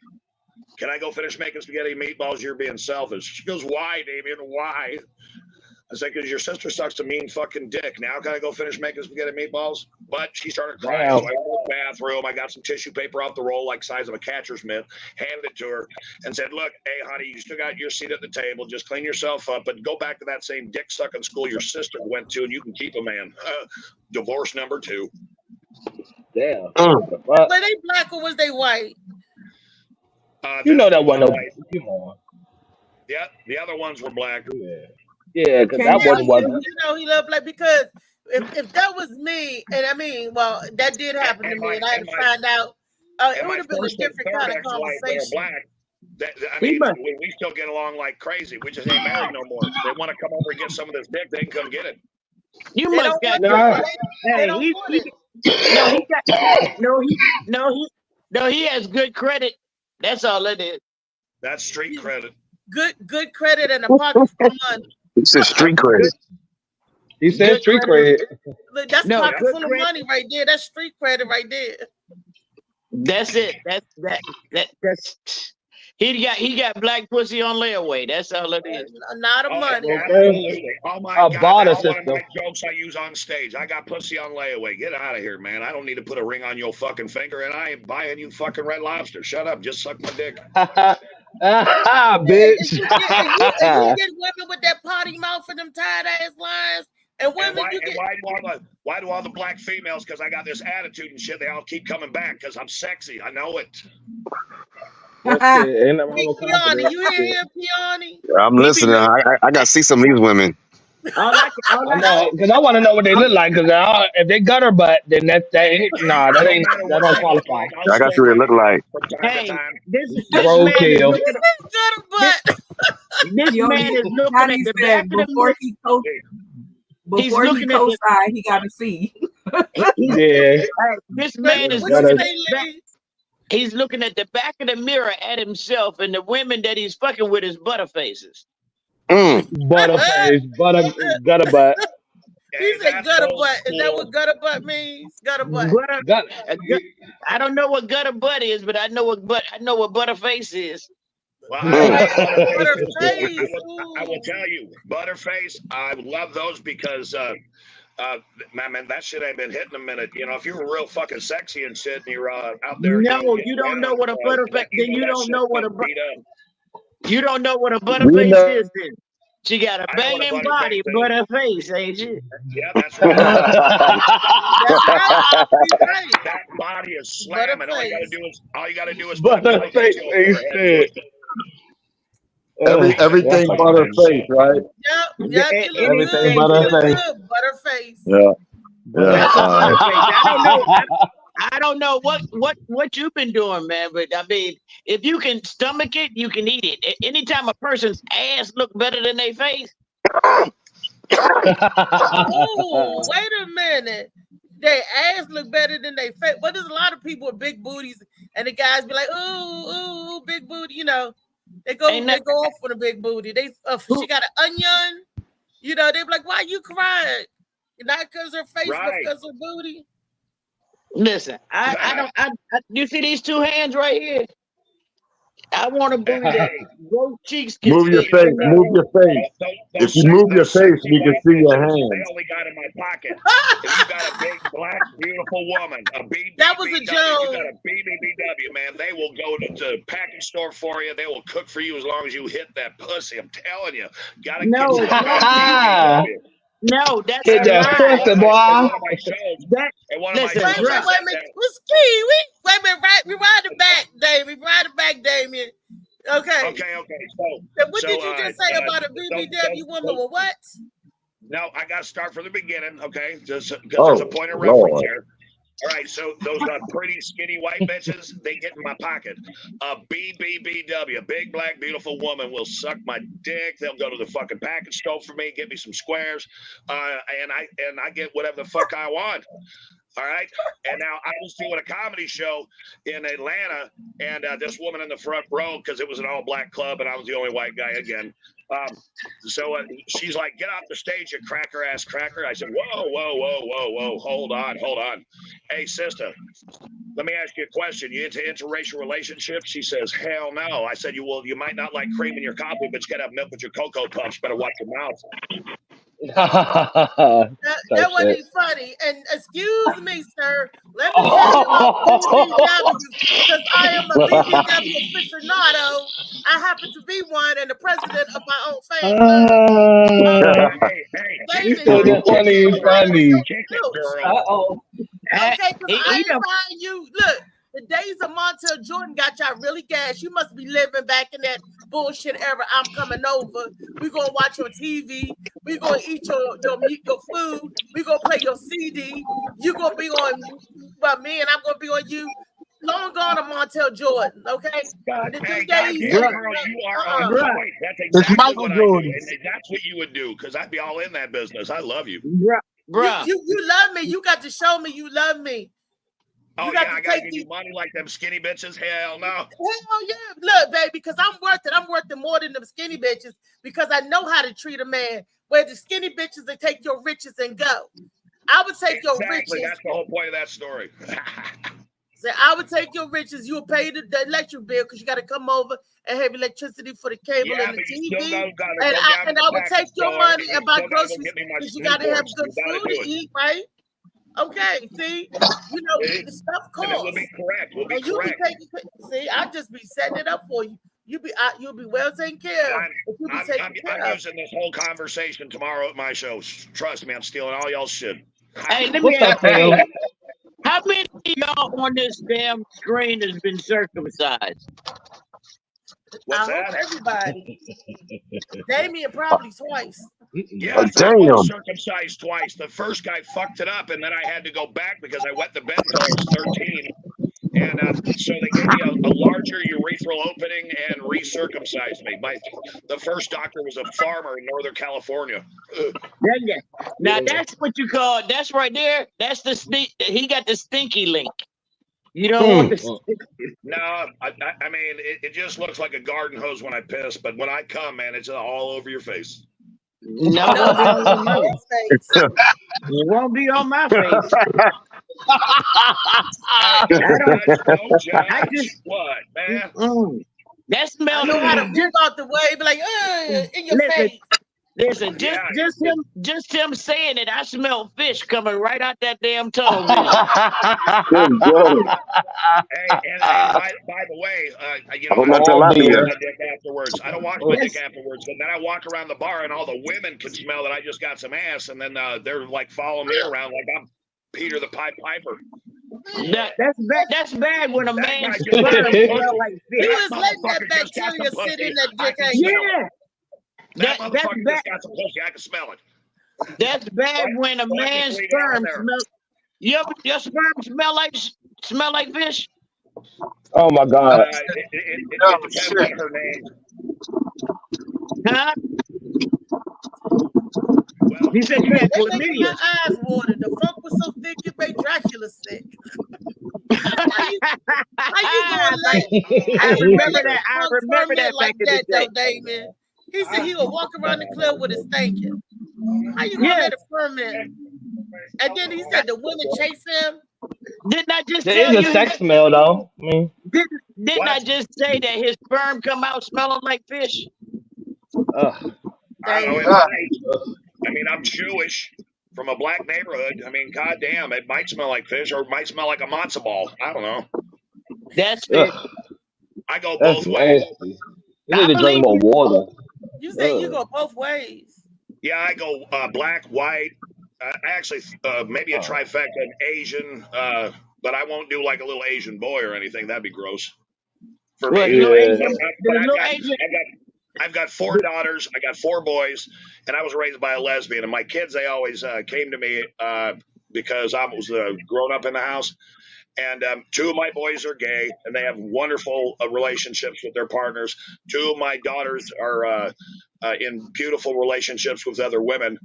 Can I go finish making spaghetti and meatballs? You're being selfish. She goes, why, Damien? Why? I said, because your sister sucks a mean fucking dick. Now can I go finish making spaghetti meatballs? But she started crying. Damn. So I went to the bathroom. I got some tissue paper off the roll, like size of a catcher's mitt, handed it to her, and said, look, hey, honey, you still got your seat at the table. Just clean yourself up, but go back to that same dick sucking school your sister went to, and you can keep a man. Divorce number 2. Damn. Were they black or was they white? You know that one. one. Come on. Yeah, the other ones were black. Yeah, because that one wasn't. You know, he loved black because if that was me, and I mean, well, that did happen to me, and I had to find out. It would have been a different kind of conversation. Black. I mean, we still get along like crazy. We just ain't married no more. They want to come over and get some of this dick. They can come get it. You must got he has good credit. That's all it is. That's street credit. Good credit and a pocket full of money. He said street credit. He said street credit. Look, that's pocket full of money right there. That's street credit right there. That's it. That's he got black pussy on layaway. That's all it is. Not a money. Absolutely. Oh my God. That's one of my jokes I use on stage. I got pussy on layaway. Get out of here, man. I don't need to put a ring on your fucking finger, and I ain't buying you fucking Red Lobster. Shut up. Just suck my dick. Bitch. And you get women with that potty mouth and them tight ass lines. And women, why do all the black females, because I got this attitude and shit, they all keep coming back because I'm sexy. I know it. Piani, you hear him, Piani? I'm listening. I got to see some of these women. Because I want to know what they look like. Because if they gutter butt, then that don't qualify. I got to see what they look like. Hey, this roadkill. This man is looking at the back of the before he co-sign, he got to see. Yeah. This man is he's looking at the back of the mirror at himself, and the women that he's fucking with is butterfaces. Butterface, gutter butt. He said gutter butt. Is that what gutter butt means? Gutter butt. I don't know what gutter butt is, but I know what butterface is. Well, I will tell you, Butterface, I love those because man, that shit ain't been hitting a minute. You know, if you were real fucking sexy and shit and you're out there. No, you don't know what a butterface. Then you don't know what a butterface is. Then she got a banging body, but her face, ain't she? Yeah, that's right. That body is slamming. All you gotta do is butterface. Everything but her face, right? Yep. Everything but her face. Butterface. Yeah. I don't know what you've been doing, man. But I mean, if you can stomach it, you can eat it. Anytime a person's ass look better than their face. Oh, wait a minute. Their ass look better than their face. But there's a lot of people with big booties, and the guys be like, ooh, big booty, you know. They go off for the big booty. She got an onion. You know, they be like, why you crying? Not because her face, but because her booty. Listen, I you see these two hands right here? I want a booty that both cheeks can move your face. Move your face. If you move your face, we can see your hands. They only got in my pocket. If you got a big, black, beautiful woman, that was a joke. You got a BBBW, man. They will go to the package store for you. They will cook for you as long as you hit that pussy. I'm telling you. Gotta get No, that's hit that pussy, boy. Wait a minute, rewind it back, Damien. Rewind it back, Damien. Okay. So what did you just say about a BBW woman with what? No, I got to start from the beginning, okay? Just because there's a point of reference here. All right, so those pretty skinny white bitches, they get in my pocket. A BBBW, a big black beautiful woman, will suck my dick. They'll go to the fucking package store for me, get me some squares, and I get whatever the fuck I want. All right. And now I was doing a comedy show in Atlanta, and this woman in the front row, because it was an all black club and I was the only white guy again. So she's like, get off the stage, you cracker ass cracker. I said, whoa. Hold on. Hey, sister, let me ask you a question. You into interracial relationships? She says, hell no. I said, you might not like cream in your coffee, but you gotta have milk with your Cocoa Puffs. Better watch your mouth. Type That wasn't shit. even funny. And excuse me, sir. Let me tell you about BBW because I am a BBW aficionado. I happen to be one and the president of my own fan club. You David, said the funny is funny. Kick it, girl. Uh-oh. okay, because I He ain't done- buying you. Look, the days of Montel Jordan got y'all really gassed. You must be living back in that bullshit era. I'm coming over. We gonna watch your TV. We gonna eat your food. We gonna play your CD. You gonna be on, but me and I'm gonna be on you. Long gone to Montel Jordan. Okay. God, The hey, days, goddamn, girl, you are on Bruh. point. That's It's exactly Michael what I do, Jordan. and that's what you would do, because I'd be all in that business. I love you. Bruh. you love me. You got to show me you love me. Oh You got yeah, to I gotta take give these. you money like them skinny bitches. Hell no. Hell yeah. Look, baby, because I'm worth it. I'm worth it more than them skinny bitches because I know how to treat a man. Where the skinny bitches, they take your riches and go. I would take your Exactly. riches. That's the whole point of that story. Say, I would take your riches. You'll pay the electric bill because you got to come over and have electricity for the cable Yeah, and the but you still TV. gotta And go I down to the would take package your store, money and and buy you still gotta go groceries get me my because you got to have Newports. good You gotta food do to it. eat, right? Okay, see, you know See? the stuff And then we'll costs, be correct. We'll be and you be correct. taking. See, I just be setting it up for you. You'll be well taken care of. If you be taken I'm care of. using this whole conversation tomorrow at my show. Trust me, I'm stealing all y'all's shit. Hey, let me What's ask up, Phil? you, how many of y'all on this damn screen has been circumcised? What's I hope that? everybody. Damien probably twice. Yes, I was circumcised twice. The first guy fucked it up, and then I had to go back because I wet the bed until I was 13. And so they gave me a larger urethral opening and recircumcised me. The first doctor was a farmer in Northern California. Now that's what you call, that's right there. That's the he got the stinky link. You don't want the No, I mean, it just looks like a garden hose when I piss, but when I come, man, it's all over your face. No, it won't be on my face. It won't be on my face. Don't judge. I just What, man? That I smells. know how to move out the way, be like, in your face. Listen, just him saying it, I smell fish coming right out that damn tunnel. Hey, and by the way, you know, I hope I not don't wash tilapia. my dick afterwards. I don't wash my dick afterwards, and then I walk around the bar, and all the women can smell that I just got some ass, and then they're like following me around like I'm Peter the Pied Piper. That's bad when a man's guy sperm just- smell like He fish. was letting that bacteria sit in that dick. I can ain't smell he? it. That That's motherfucker bad. just got some pussy. I can smell it. That's bad when a Why man's just leave it out sperm there? smells. Your sperm smell like fish? Oh my God. It depends on her name. Huh? Well, You said you had They making my chlamydia. eyes water. The funk was so thick it made Dracula sick. How you gonna let? I you gonna remember let that. the I funk remember ferment that like back in that, the day. though, Damon? He said he would walk around the club with his thinking. How you gonna Yeah. let it ferment? And then he said the women chase him. Didn't I just There tell is a you? sex smell though. I mean, Didn't I just say that his sperm come out smelling like fish? ugh. I don't know. It Damn. might. I mean, I'm Jewish from a black neighborhood. I mean, goddamn, it might smell like fish or it might smell like a matzo ball. I don't know. That's it. Ugh. I go That's both ways. nasty. You need to drink more water. You say you go both ways. Yeah, I go black, white. Actually, maybe a trifecta, an Asian. But I won't do like a little Asian boy or anything. That'd be gross for Well, me. little Asian, But little Asian. I've got 4 daughters. I got 4 boys, and I was raised by a lesbian. And my kids, they always came to me because I was grown up in the house. And 2 of my boys are gay, and they have wonderful relationships with their partners. 2 of my daughters are in beautiful relationships with other women,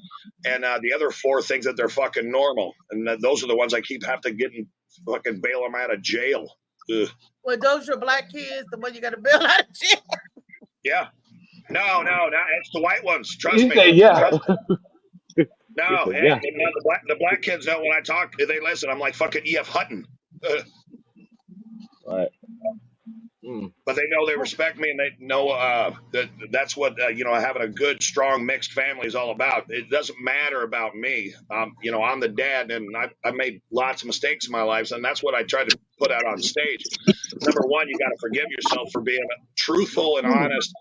and the other 4 think that they're fucking normal. And those are the ones I have to get and fucking bail them out of jail. Ugh. Well, those your black kids, the one you got to bail out of jail. Yeah. No, it's the white ones. Trust You me. say yeah. No, said hey, yeah. the black kids know when I talk, they listen. I'm like fucking E.F. Hutton. Right. But they know they respect me, and they know that's what having a good, strong, mixed family is all about. It doesn't matter about me. I'm the dad, and I made lots of mistakes in my life, and that's what I try to put out on stage. Number one, you got to forgive yourself for being truthful and honest.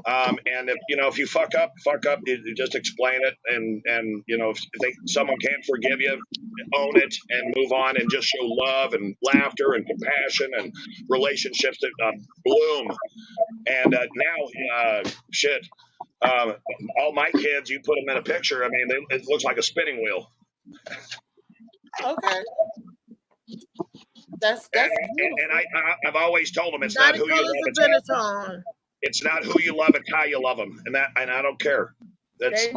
And if you fuck up, you just explain it, and if someone can't forgive you, own it and move on, and just show love and laughter and compassion and relationships that bloom. And now, all my kids, you put them in a picture, I mean, it looks like a spinning wheel. Okay. That's and I've always told them it's not who you love, it's not who you love, it's how you love them, and I don't care. That's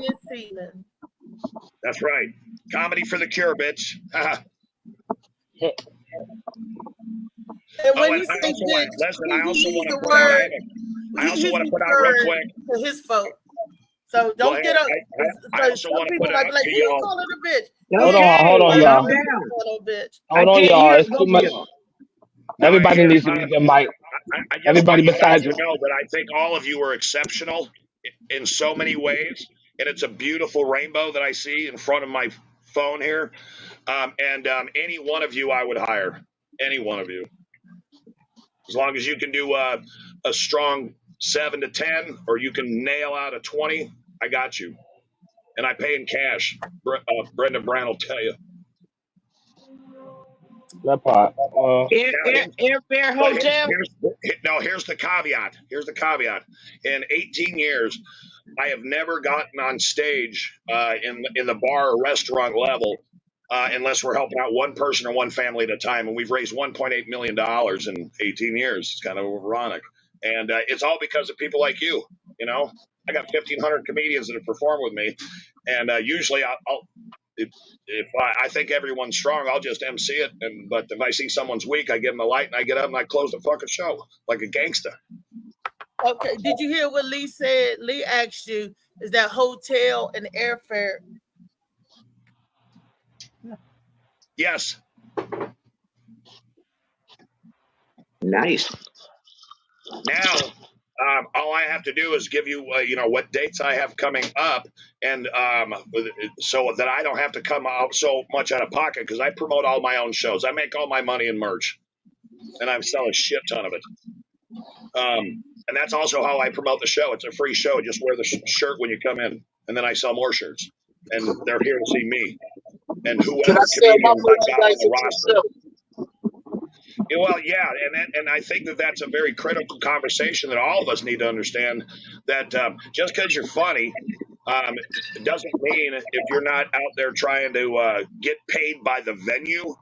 right. Comedy for the cure, bitch. And when you say bitch, listen, I also want to put out real quick to his folk. So don't get up. I also want to put out like, you call it a bitch. Hold on, y'all. Hold on, y'all. It's too much. Everybody needs to read their mic. Everybody besides you. Know that I think all of you are exceptional in so many ways, and it's a beautiful rainbow that I see in front of my phone here. Any one of you I would hire. Any one of you. As long as you can do a strong 7 to 10, or you can nail out a 20, I got you. And I pay in cash. Brenda Brown will tell you. That part. Airfare hotel. Here's the caveat. In 18 years, I have never gotten on stage in the bar or restaurant level unless we're helping out one person or one family at a time. And we've raised $1.8 million in 18 years. It's kind of ironic. And it's all because of people like you. I got 1,500 comedians that have performed with me. And usually if I think everyone's strong, I'll just MC it. But if I see someone's weak, I give them a light and I get up and I close the fucking show like a gangster. Okay. Did you hear what Lee said? Lee asked you, is that hotel and airfare? Yes. Nice. Now, all I have to do is give you, what dates I have coming up, and so that I don't have to come out so much out of pocket, because I promote all my own shows. I make all my money in merch, and I sell a shit ton of it. And that's also how I promote the show. It's a free show. Just wear the shirt when you come in, and then I sell more shirts, and they're here to see me and whoever comedians I've got on the roster. Well, yeah, and I think that's a very critical conversation that all of us need to understand, that just because you're funny doesn't mean if you're not out there trying to get paid by the venue.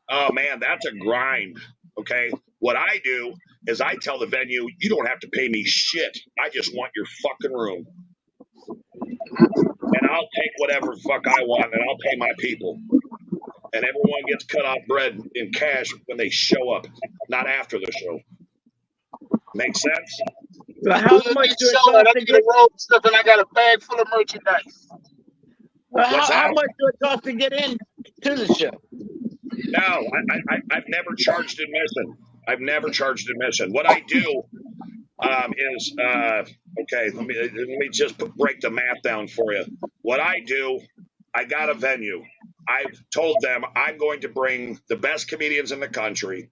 Oh, man, that's a grind, okay? What I do is I tell the venue, you don't have to pay me shit. I just want your fucking room. And I'll take whatever fuck I want, and I'll pay my people. And everyone gets cut off bread in cash when they show up, not after the show. Make sense? So how much do it cost to get road stuff, and I got a bag full of merchandise? How much do it cost to get in to the show? No, I've never charged admission. What I do is okay. Let me just break the math down for you. What I do, I got a venue. I've told them I'm going to bring the best comedians in the country.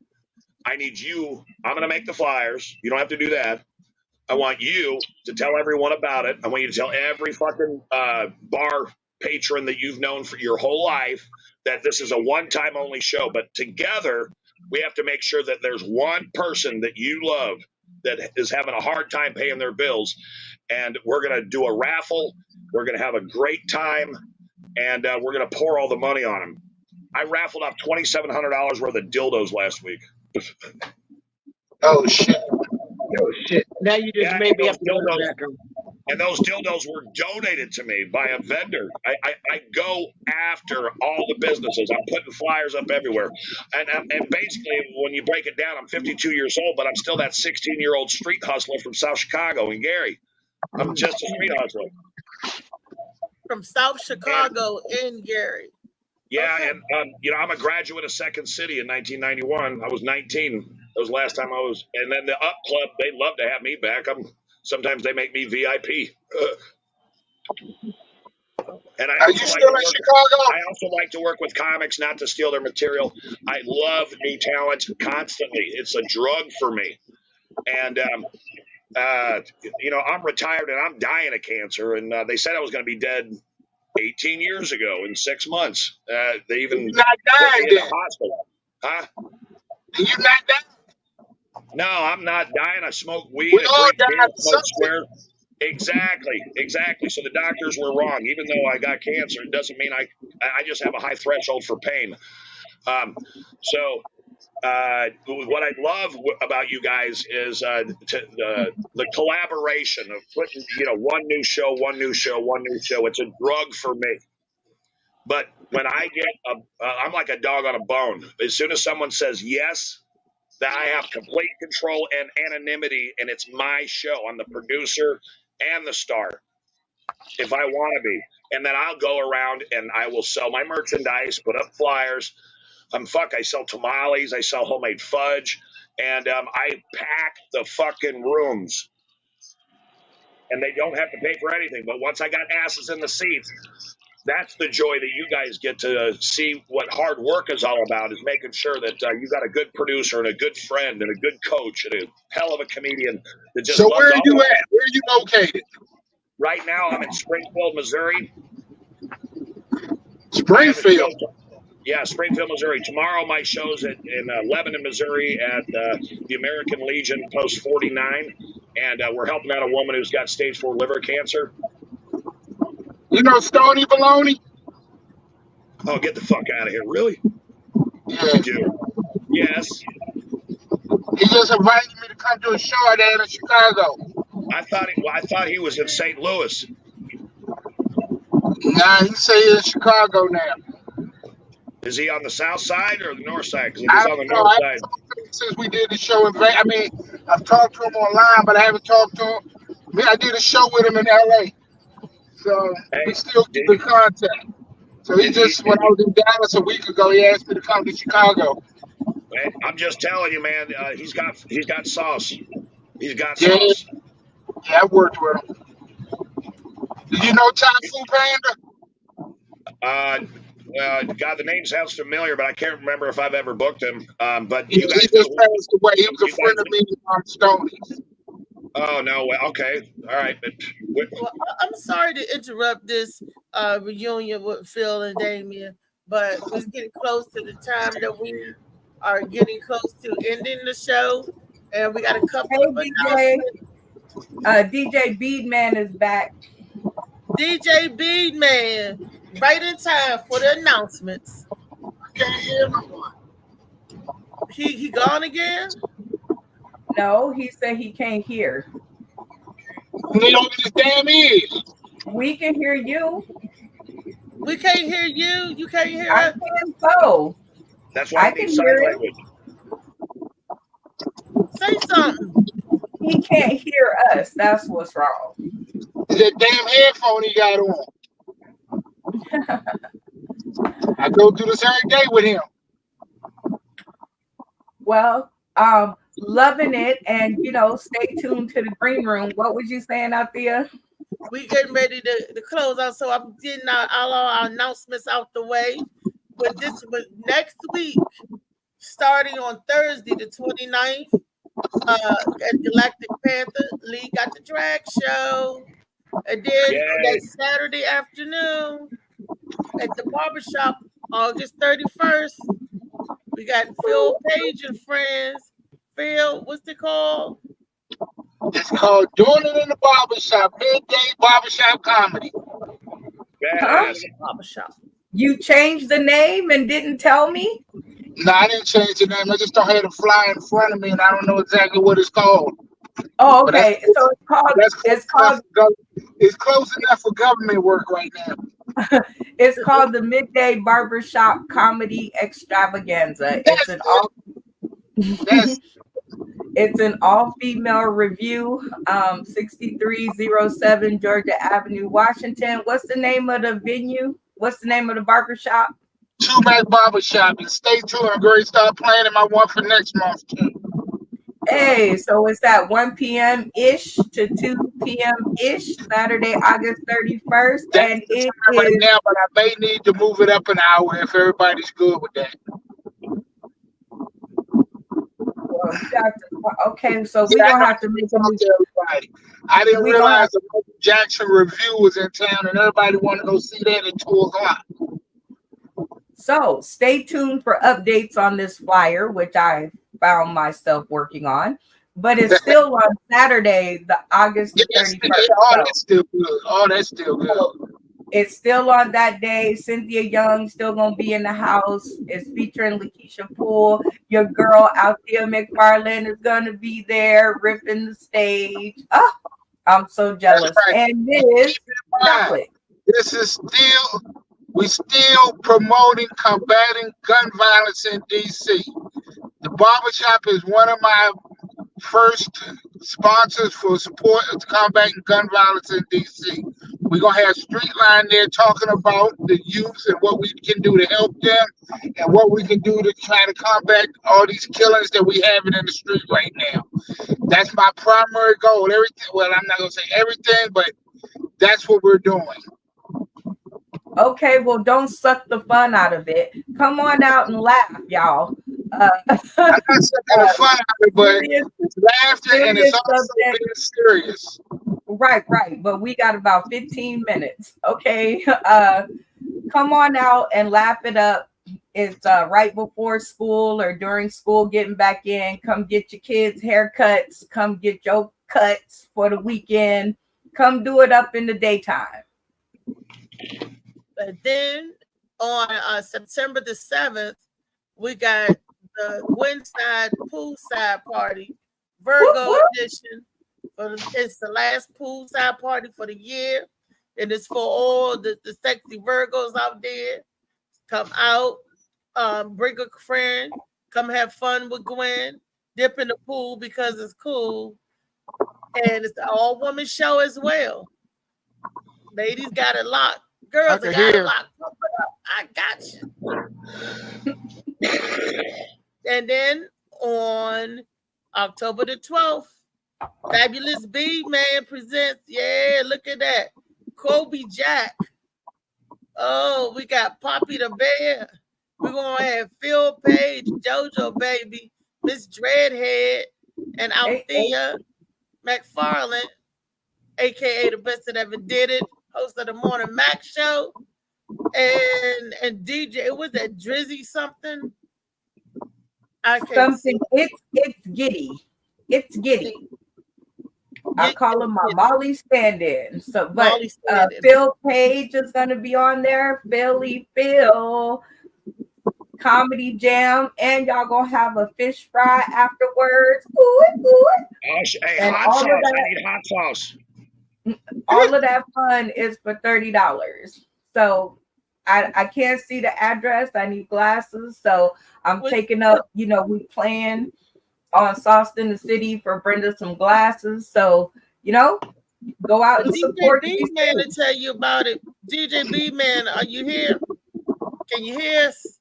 I need you. I'm going to make the flyers. You don't have to do that. I want you to tell everyone about it. I want you to tell every fucking bar patron that you've known for your whole life that this is a one-time only show. But together, we have to make sure that there's one person that you love that is having a hard time paying their bills. And we're going to do a raffle. We're going to have a great time. And we're going to pour all the money on them. I raffled off $2,700 worth of dildos last week. Oh, shit. Now you just made me have to dildos. And those dildos were donated to me by a vendor. I go after all the businesses. I'm putting flyers up everywhere. And basically, when you break it down, I'm 52 years old, but I'm still that 16-year-old street hustler from South Chicago in Gary. I'm just a street hustler. From South Chicago in Gary. Yeah, okay. And I'm a graduate of Second City in 1991. I was 19, That was the last time I was. And then the Up Club, they love to have me back. Sometimes they make me VIP. And I also like to work with comics, not to steal their material. I love new talent constantly. It's a drug for me. And you know, I'm retired and I'm dying of cancer. And they said I was going to be dead 18 years ago in 6 months. They even You're not dying in the hospital. Huh? You're not dying. No, I'm not dying. I smoke weed. I drink beer, smoke square. Exactly. So the doctors were wrong. Even though I got cancer, it doesn't mean I just have a high threshold for pain. So what I love about you guys is the collaboration of putting, you know, one new show. It's a drug for me. But when I get I'm like a dog on a bone. As soon as someone says yes, that I have complete control and anonymity, and it's my show. I'm the producer and the star, if I want to be. And then I'll go around and I will sell my merchandise, put up flyers. I sell tamales, I sell homemade fudge, and I pack the fucking rooms. And they don't have to pay for anything. But once I got asses in the seats, that's the joy that you guys get to see what hard work is all about, is making sure that you got a good producer and a good friend and a good coach and a hell of a comedian that just So loves where are you all at? Where are you located? Right now, I'm in Springfield, Missouri. Springfield. Yeah, Springfield, Missouri. Tomorrow, my show's in Lebanon, Missouri at the American Legion, Post 49. And we're helping out a woman who's got stage 4 liver cancer. You know Stony Baloney? Oh, get the fuck out of here. Really? Yeah. You do? Yes. He just invited me to come to a show down in Chicago. I thought he was in St. Louis. Nah, he say he's in Chicago now. Is he on the south side or the north side? Because if he's on the north side. Since we did the show in Vegas, I mean, I've talked to him online, but I haven't talked to him. I mean, I did a show with him in LA. So we still keep in contact. So he just, when I was in Dallas a week ago, he asked me to come to Chicago. Man, I'm just telling you, man, he's got sauce. He's got sauce. Yeah, I worked with him. Did you know Thai Food Panda? God, the name sounds familiar, but I can't remember if I've ever booked him. But he you guys just passed away. He was a friend of mine on Stonies. Oh no! Okay, all right. But well, I'm sorry to interrupt this reunion with Phil and Damien, but we're getting close to the time that we are getting close to ending the show, and we got a couple of announcements. DJ Beadman is back. DJ Beadman, right in time for the announcements. I can't hear no one. He gone again? No, he said he can't hear. He open his damn ears. We can hear you. We can't hear you. You can't hear I us. can so. That's why I can need sign hear language. Say something. He can't hear us. That's what's wrong. That damn headphone he got on. I go through this every day with him. Well, loving it, and stay tuned to the green room. What was you saying out there? We getting ready to close out, so I'm getting all our announcements out the way. But next week, starting on Thursday the 29th, at Galactic Panther, Lee got the drag show. And then that Saturday afternoon at the barbershop, August 31st, we got Phil Page and Friends. Phil, what's it called? It's called Doing It in the Barbershop, Midday Barbershop Comedy. Yes. Barbershop. You changed the name and didn't tell me? No, I didn't change the name. I just don't have the flyer in front of me, and I don't know exactly what it's called. Oh, okay. So it's close enough for government work right now. It's called the Midday Barbershop Comedy Extravaganza. It's an all-female review, 6307 Georgia Avenue, Washington. What's the name of the venue? What's the name of the barbershop? Two Back Barbershop. And stay tuned. I'm going to start planning my one for next month, too. Hey, so it's at 1 p.m. ish to 2 p.m. ish, Saturday, August 31st, That's and the it time right is. now, but I may need to move it up an hour if everybody's good with that. Well, you have to, okay, so we're Yeah, I gonna know. have to make a Talk to everybody. I didn't we gonna have realize the Michael Jackson review was in town, and everybody wanted to go see that at 2:00. so stay tuned for updates on this flyer, which I found myself working on. But it's still on Saturday, the August the 31st. Oh, that's still good. Oh, that's still good. It's still on that day. Cynthia Young still gonna be in the house. It's featuring Lakeisha Poole. Your girl Althea McFarland is gonna be there, ripping the stage. Oh, I'm so jealous. Right. And this chocolate. This is still, we still promoting combating gun violence in DC. The barbershop is one of my first sponsors for support of combating gun violence in DC. We're going to have Streetline there talking about the youth and what we can do to help them and what we can do to try to combat all these killings that we have in the street right now. That's my primary goal. Everything, well, I'm not going to say everything, but that's what we're doing. Okay, well, don't suck the fun out of it. Come on out and laugh, y'all. I'm not sucking the fun out of it, but it's laughter and it's also being serious. Right. But we got about 15 minutes. Okay. Come on out and laugh it up. It's right before school or during school getting back in. Come get your kids' haircuts. Come get your cuts for the weekend. Come do it up in the daytime. But then on September the 7th, we got the Gwinside Poolside Party, Virgo edition. It's the last poolside party for the year. And it's for all the sexy Virgos out there. Come out, bring a friend, come have fun with Gwen, dip in the pool because it's cool. And it's an all-woman show as well. Ladies got it locked. Girls got it locked. I got you. And then on October the 12th, Fabulous B Man presents, yeah, look at that. Kobe Jack. Oh, we got Poppy the Bear. We're going to have Phil Page, JoJo Baby, Miss Dreadhead, and Althea McFarland, a.k.a. the best that ever did it, host of the Morning Mac Show. And DJ, was that Drizzy something? Something. It's Giddy. It's Giddy. I call him my Molly stand-in. So, but Phil Page is gonna be on there. Phil Comedy Jam, and y'all gonna have a fish fry afterwards. Hey, and hot all sauce. of that, I need hot sauce. all of that fun is for $30. So I can't see the address. I need glasses. So I'm taking up, we plan on Sauce in the City for Brenda some glasses. So, go out and support DJ B Man to tell you about it. DJ B Man, are you here? Can you hear us?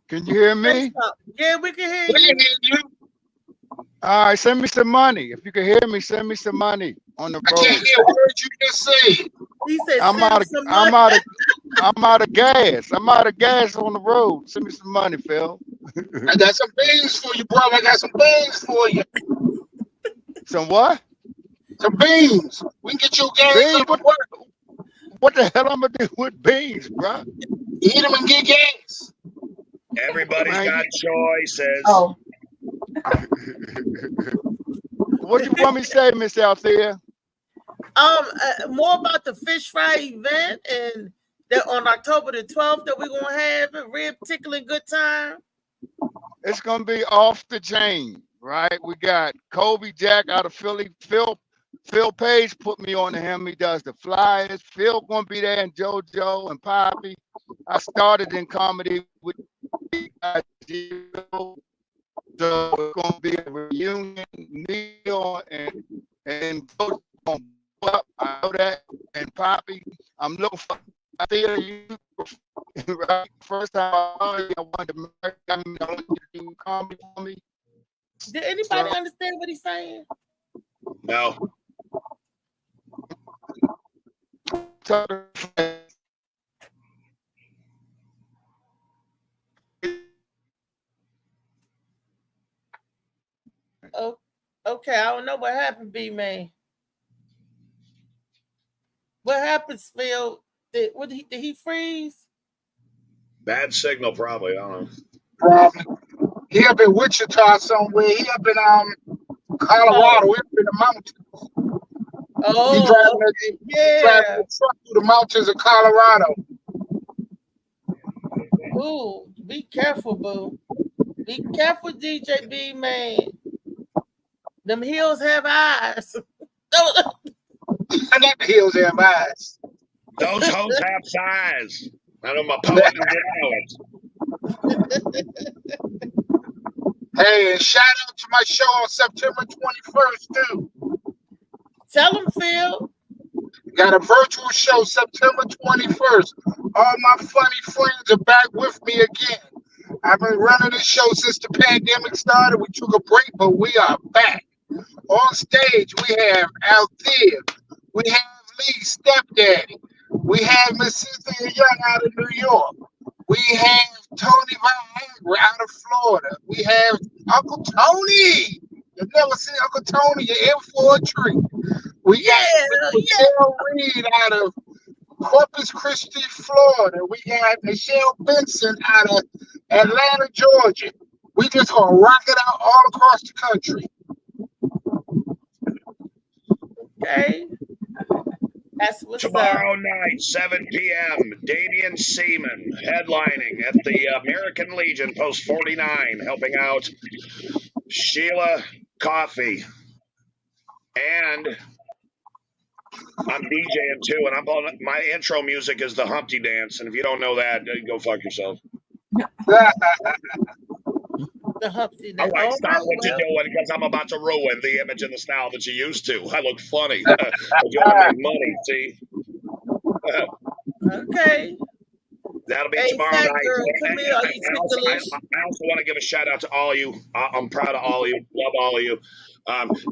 Can you hear me? Yeah, we can hear you. All right, send me some money. If you can hear me, send me some money on the road. I can't hear words you just said. He said, I'm out of gas. I'm out of gas on the road. Send me some money, Phil. I got some beans for you, brother. I got some beans for you. Some what? Some beans. We can get you gas. What the hell I'm gonna do with beans, bro? Eat them and get gas. Everybody's got choices. Oh. What do you want me to say, Miss Althea? More about the fish fry event and that on October the 12th that we're gonna have a rib tickling good time. It's gonna be off the chain, right? We got Kobe Jack out of Philly. Phil Page put me on to him. He does the flyers. Phil gonna be there, and JoJo and Poppy. I started in comedy with so it's gonna be a reunion meal and JoJo gonna go up. I know that. And Poppy, I'm looking for Althea. Right? First time I wanted to marry, I wanted to do for me? Did anybody understand what he's saying? No. Oh, okay. I don't know what happened, B-Man. What happened, Phil? Did he freeze? Bad signal, probably. I don't know. Probably. He up in Wichita somewhere. He up in Colorado. He up in the mountains. Oh, He driving a truck through the mountains of Colorado. Ooh, be careful, boo. Be careful, DJ B-Man. Them hills have eyes. And that the hills have eyes. Those hoes have size. I know my poet didn't know it. Hey, and shout out to my show on September 21st, too. Tell them, Phil. Got a virtual show September 21st. All my funny friends are back with me again. I've been running this show since the pandemic started. We took a break, but we are back. On stage, we have Althea. We have Lee Stepdaddy. We have Miss Cynthia Young out of New York. We have Tony Viagra out of Florida. We have Uncle Tony. You've never seen Uncle Tony. You're in for a treat. We got Michelle Reed out of Corpus Christi, Florida. We got Michelle Benson out of Atlanta, Georgia. We just gonna rock it out all across the country. Okay. That's what's Tomorrow night, 7 p.m., Damian Seaman headlining at the American Legion, Post 49, helping out Sheila Coffey. And I'm DJing too, and my intro music is the Humpty Dance. And if you don't know that, go fuck yourself. The Humpty Dance. All right, stop what you're doing because I'm about to ruin the image and the style that you used to. I look funny. You want to make money, see? Okay. That'll be tomorrow night. I also want to give a shout out to all of you. I'm proud of all of you. Love all of you.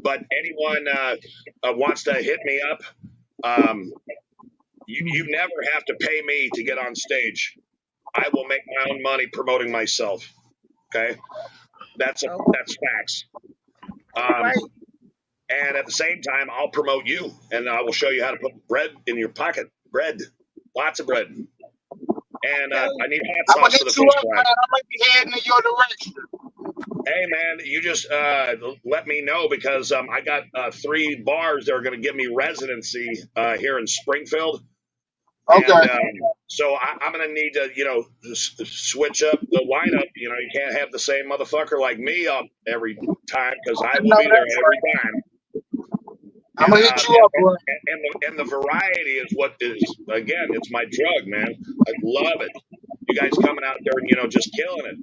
But anyone wants to hit me up, you never have to pay me to get on stage. I will make my own money promoting myself. Okay, that's facts. Right. And at the same time, I'll promote you, and I will show you how to put bread in your pocket. Bread, lots of bread. And I need hot sauce for the fish fry. I might be heading in your direction. Hey man, you just let me know because I got 3 bars that are going to give me residency here in Springfield. Okay. And, so I'm going to need to, switch up the lineup. You can't have the same motherfucker like me up every time because I will be there every time. I'm gonna hit you up, bro. And the variety is what is, again, it's my drug, man. I love it. You guys coming out there and just killing it.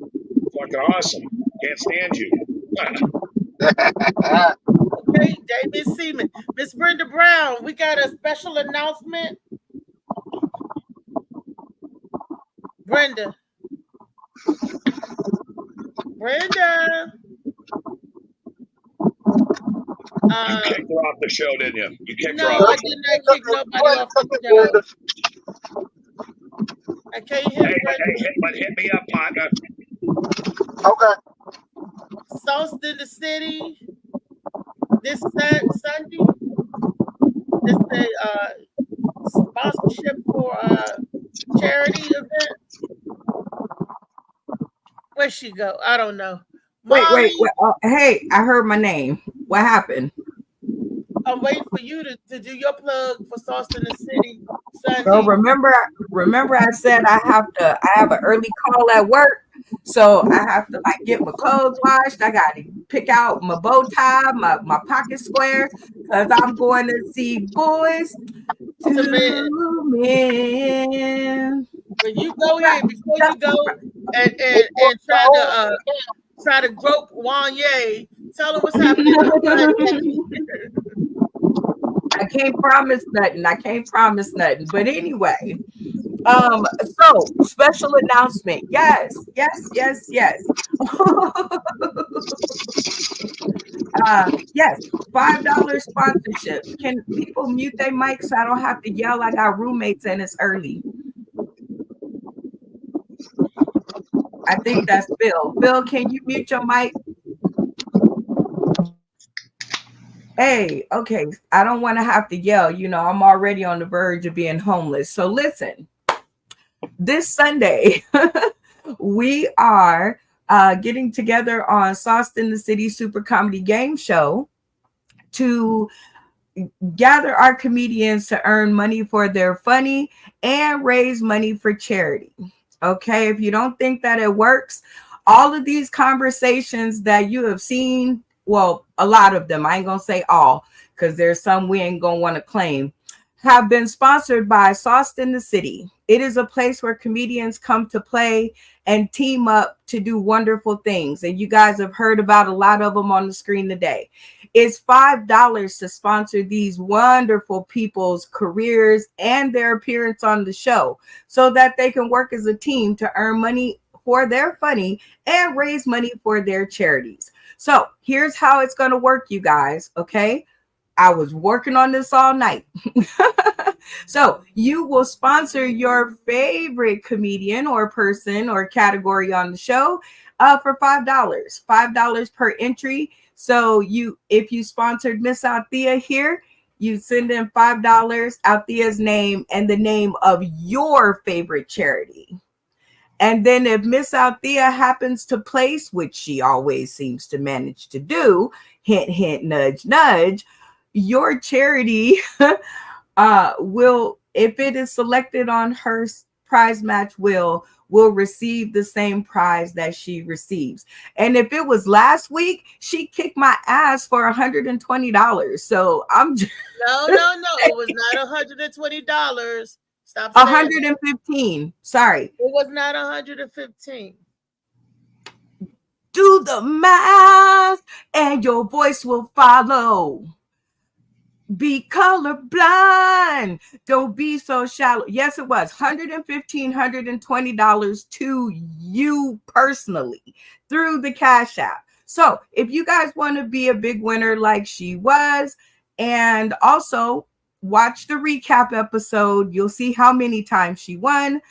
Fucking awesome. Can't stand you. Okay, David Seaman. Miss Brenda Brown, we got a special announcement. Brenda. You kicked her off the show, didn't you? You kicked her off. No, I did not kick nobody off the show. I can't hear but hit me up, partner. Okay. Sauce in the City this Sunday. It's a sponsorship for a charity event. Where'd she go? I don't know. Wait. Hey, I heard my name. What happened? I'm waiting for you to do your plug for Sauce in the City Sunday. So remember I said I have an early call at work. So I have to get my clothes washed. I got to pick out my bow tie, my pocket squares, because I'm going to see Boys to Men. When you go in, before you go and try to grope Wanye, tell him what's happening. I can't promise nothing. But anyway, so special announcement. Yes. Yes, $5 sponsorship. Can people mute their mics so I don't have to yell? I got roommates and it's early. I think that's Phil. Phil, can you mute your mic? Hey, okay. I don't want to have to yell. You know, I'm already on the verge of being homeless. So listen, this Sunday, we are getting together on Sauce in the City Super Comedy Game Show to gather our comedians to earn money for their funny and raise money for charity. Okay, if you don't think that it works, all of these conversations that you have seen, well, a lot of them, I ain't gonna say all, because there's some we ain't gonna want to claim, have been sponsored by Sauce in the City. It is a place where comedians come to play and team up to do wonderful things. And you guys have heard about a lot of them on the screen today. It's $5 to sponsor these wonderful people's careers and their appearance on the show so that they can work as a team to earn money for their funny and raise money for their charities. So here's how it's going to work, you guys. Okay. I was working on this all night. So you will sponsor your favorite comedian or person or category on the show for $5 per entry. So if you sponsored Miss Althea here, you send in $5, Althea's name and the name of your favorite charity. And then if Miss Althea happens to place, which she always seems to manage to do, hint, hint, nudge, nudge, your charity will, if it is selected on her prize match, will receive the same prize that she receives. And if it was last week, she kicked my ass for $120. So I'm just No, it was not $120. Stop. 115. Sorry. It was not 115. Do the math and your voice will follow. Be colorblind. Don't be so shallow. Yes, it was $115, $120 to you personally through the Cash App. So if you guys want to be a big winner like she was, and also watch the recap episode, you'll see how many times she won,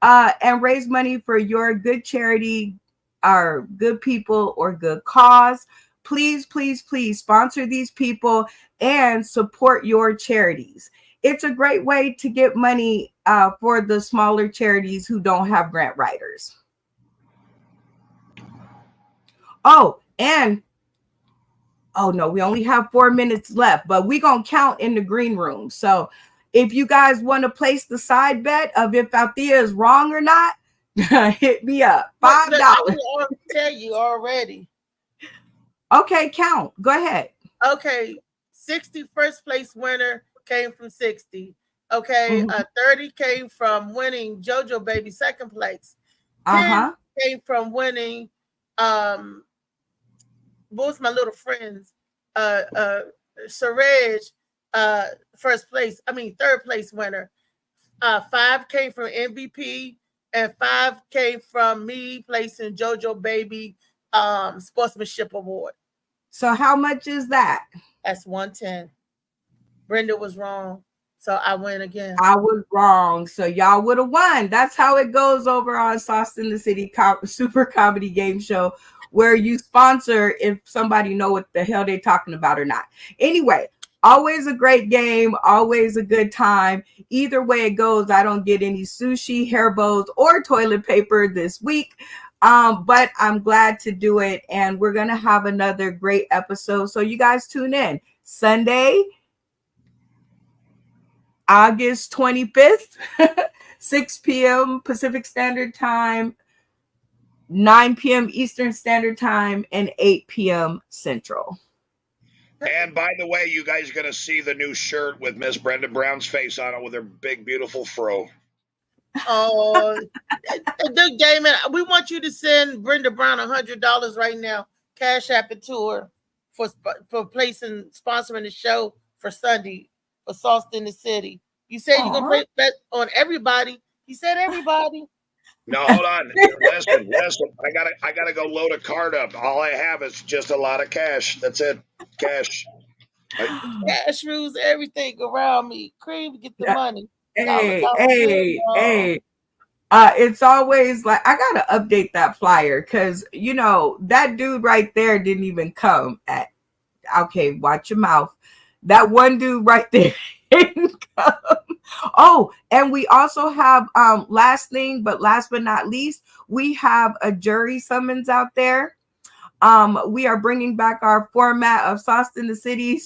and raise money for your good charity or good people or good cause. Please, please, please sponsor these people and support your charities. It's a great way to get money for the smaller charities who don't have grant writers. Oh no, we only have 4 minutes left, but we're going to count in the green room. So if you guys want to place the side bet of if Althea is wrong or not, hit me up. $5. I can tell you already. Okay, count. Go ahead. Okay, 60 first place winner came from 60. Okay, 30 came from winning JoJo Baby second place. 10 came from winning both my little friends, Surej, third place winner. 5 came from MVP, and 5 came from me placing JoJo Baby Sportsmanship Award. So how much is that? That's 110. Brenda was wrong, so I win again. I was wrong, so y'all would have won. That's how it goes over on Sauce in the City Super Comedy Game Show, where you sponsor if somebody know what the hell they're talking about or not. Anyway, always a great game, always a good time. Either way it goes, I don't get any sushi, hair bows, or toilet paper this week. But I'm glad to do it, and we're gonna have another great episode. So you guys tune in Sunday, August 25th, 6 p.m. Pacific Standard Time, 9 p.m. Eastern Standard Time, and 8 p.m. Central. And by the way, you guys are going to see the new shirt with Miss Brenda Brown's face on it with her big, beautiful fro. Oh, the game. We want you to send Brenda Brown $100 right now. Cash App it to her for sponsoring the show for Sunday for Sauce in the City. You said you're going to bet on everybody. He said everybody. No, hold on. Listen. I gotta go load a cart up. All I have is just a lot of cash. That's it. Cash. Cash rules everything around me. Cream, get the money. Hey. It's always like I gotta update that flyer because that dude right there didn't even come at. Okay, watch your mouth. That one dude right there didn't come. Oh, and we also have last but not least, we have a jury summons out there. We are bringing back our format of Sauce in the City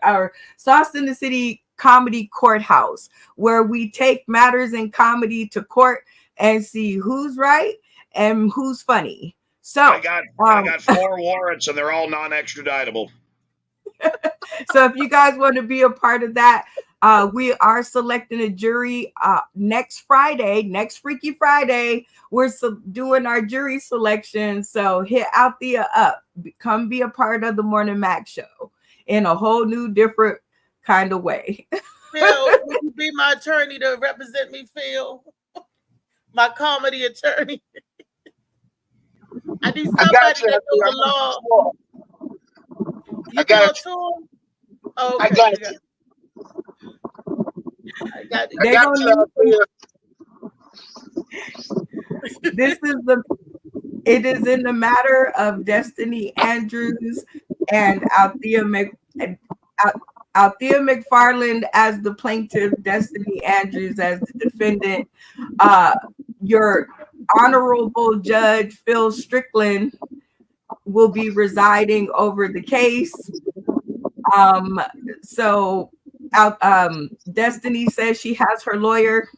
our Sauce in the City Comedy Courthouse, where we take matters in comedy to court and see who's right and who's funny. So I got 4 warrants and they're all non-extraditable. So if you guys want to be a part of that, we are selecting a jury next Freaky Friday. We're doing our jury selection. So hit Althea up. Come be a part of the Morning Mac show in a whole new, different kind of way. Phil, will you be my attorney to represent me, Phil? My comedy attorney. I need somebody that knows the law. I got you. Okay. I got you. I got it. I got you. It is in the matter of Destiny Andrews and Althea McFarland as the plaintiff, Destiny Andrews as the defendant. Your honorable judge, Phil Strickland, will be residing over the case. Destiny says she has her lawyer,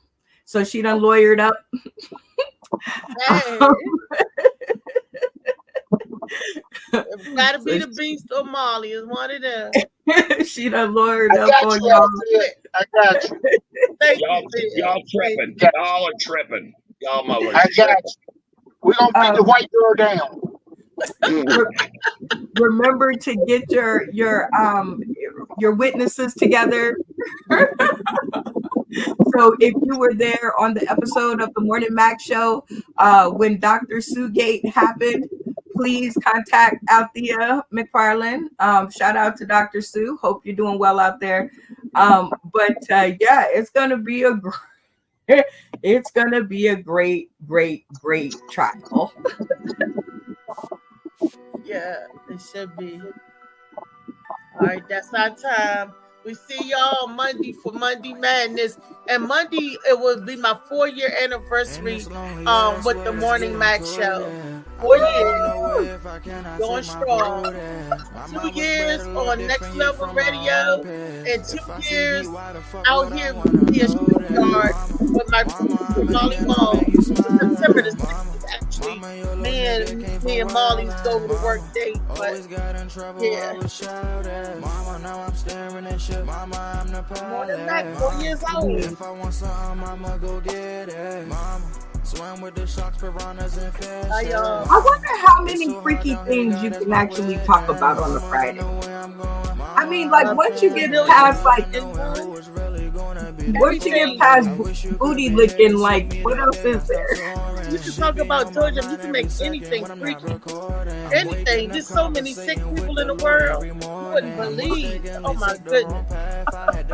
so she done lawyered up. Hey. Gotta be the Beast or Molly is one of them. She done lawyered up on y'all. I got you. Y'all tripping. Y'all are tripping. Y'all mothers. I got you. We're gonna beat the white girl down. Remember to get your witnesses together. So if you were there on the episode of the Morning Mac show when Dr. Sugate happened, please contact Althea McFarland. Shout out to Dr. Sue. Hope you're doing well out there. It's gonna be a great trial. Yeah, it should be. All right, that's our time. We see y'all Monday for Monday Madness. And Monday, it will be my 4-year anniversary with the Morning Mac show. 4 years. Going strong. 2 years on Next Level Radio. And 2 years out here with the Stuttgart with my producer, Molly Mall. September the 6th. Actually, me and Molly go to work date, but yeah. Morning Mac, 4 years old. If I want something, I'ma go get it. Mama, swim with the sharks, piranhas, and fish. I wonder how many freaky things you can actually talk about on a Friday. I mean, like once you get past booty licking, like what else is there? You can talk about Georgia. You can make anything freaky. Anything. There's so many sick people in the world. You wouldn't believe. Oh my goodness. I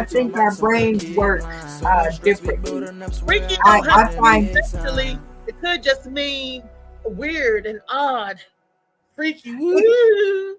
think our brains work differently. Freaky I find essentially it could just mean weird and odd. Freaky. Woo.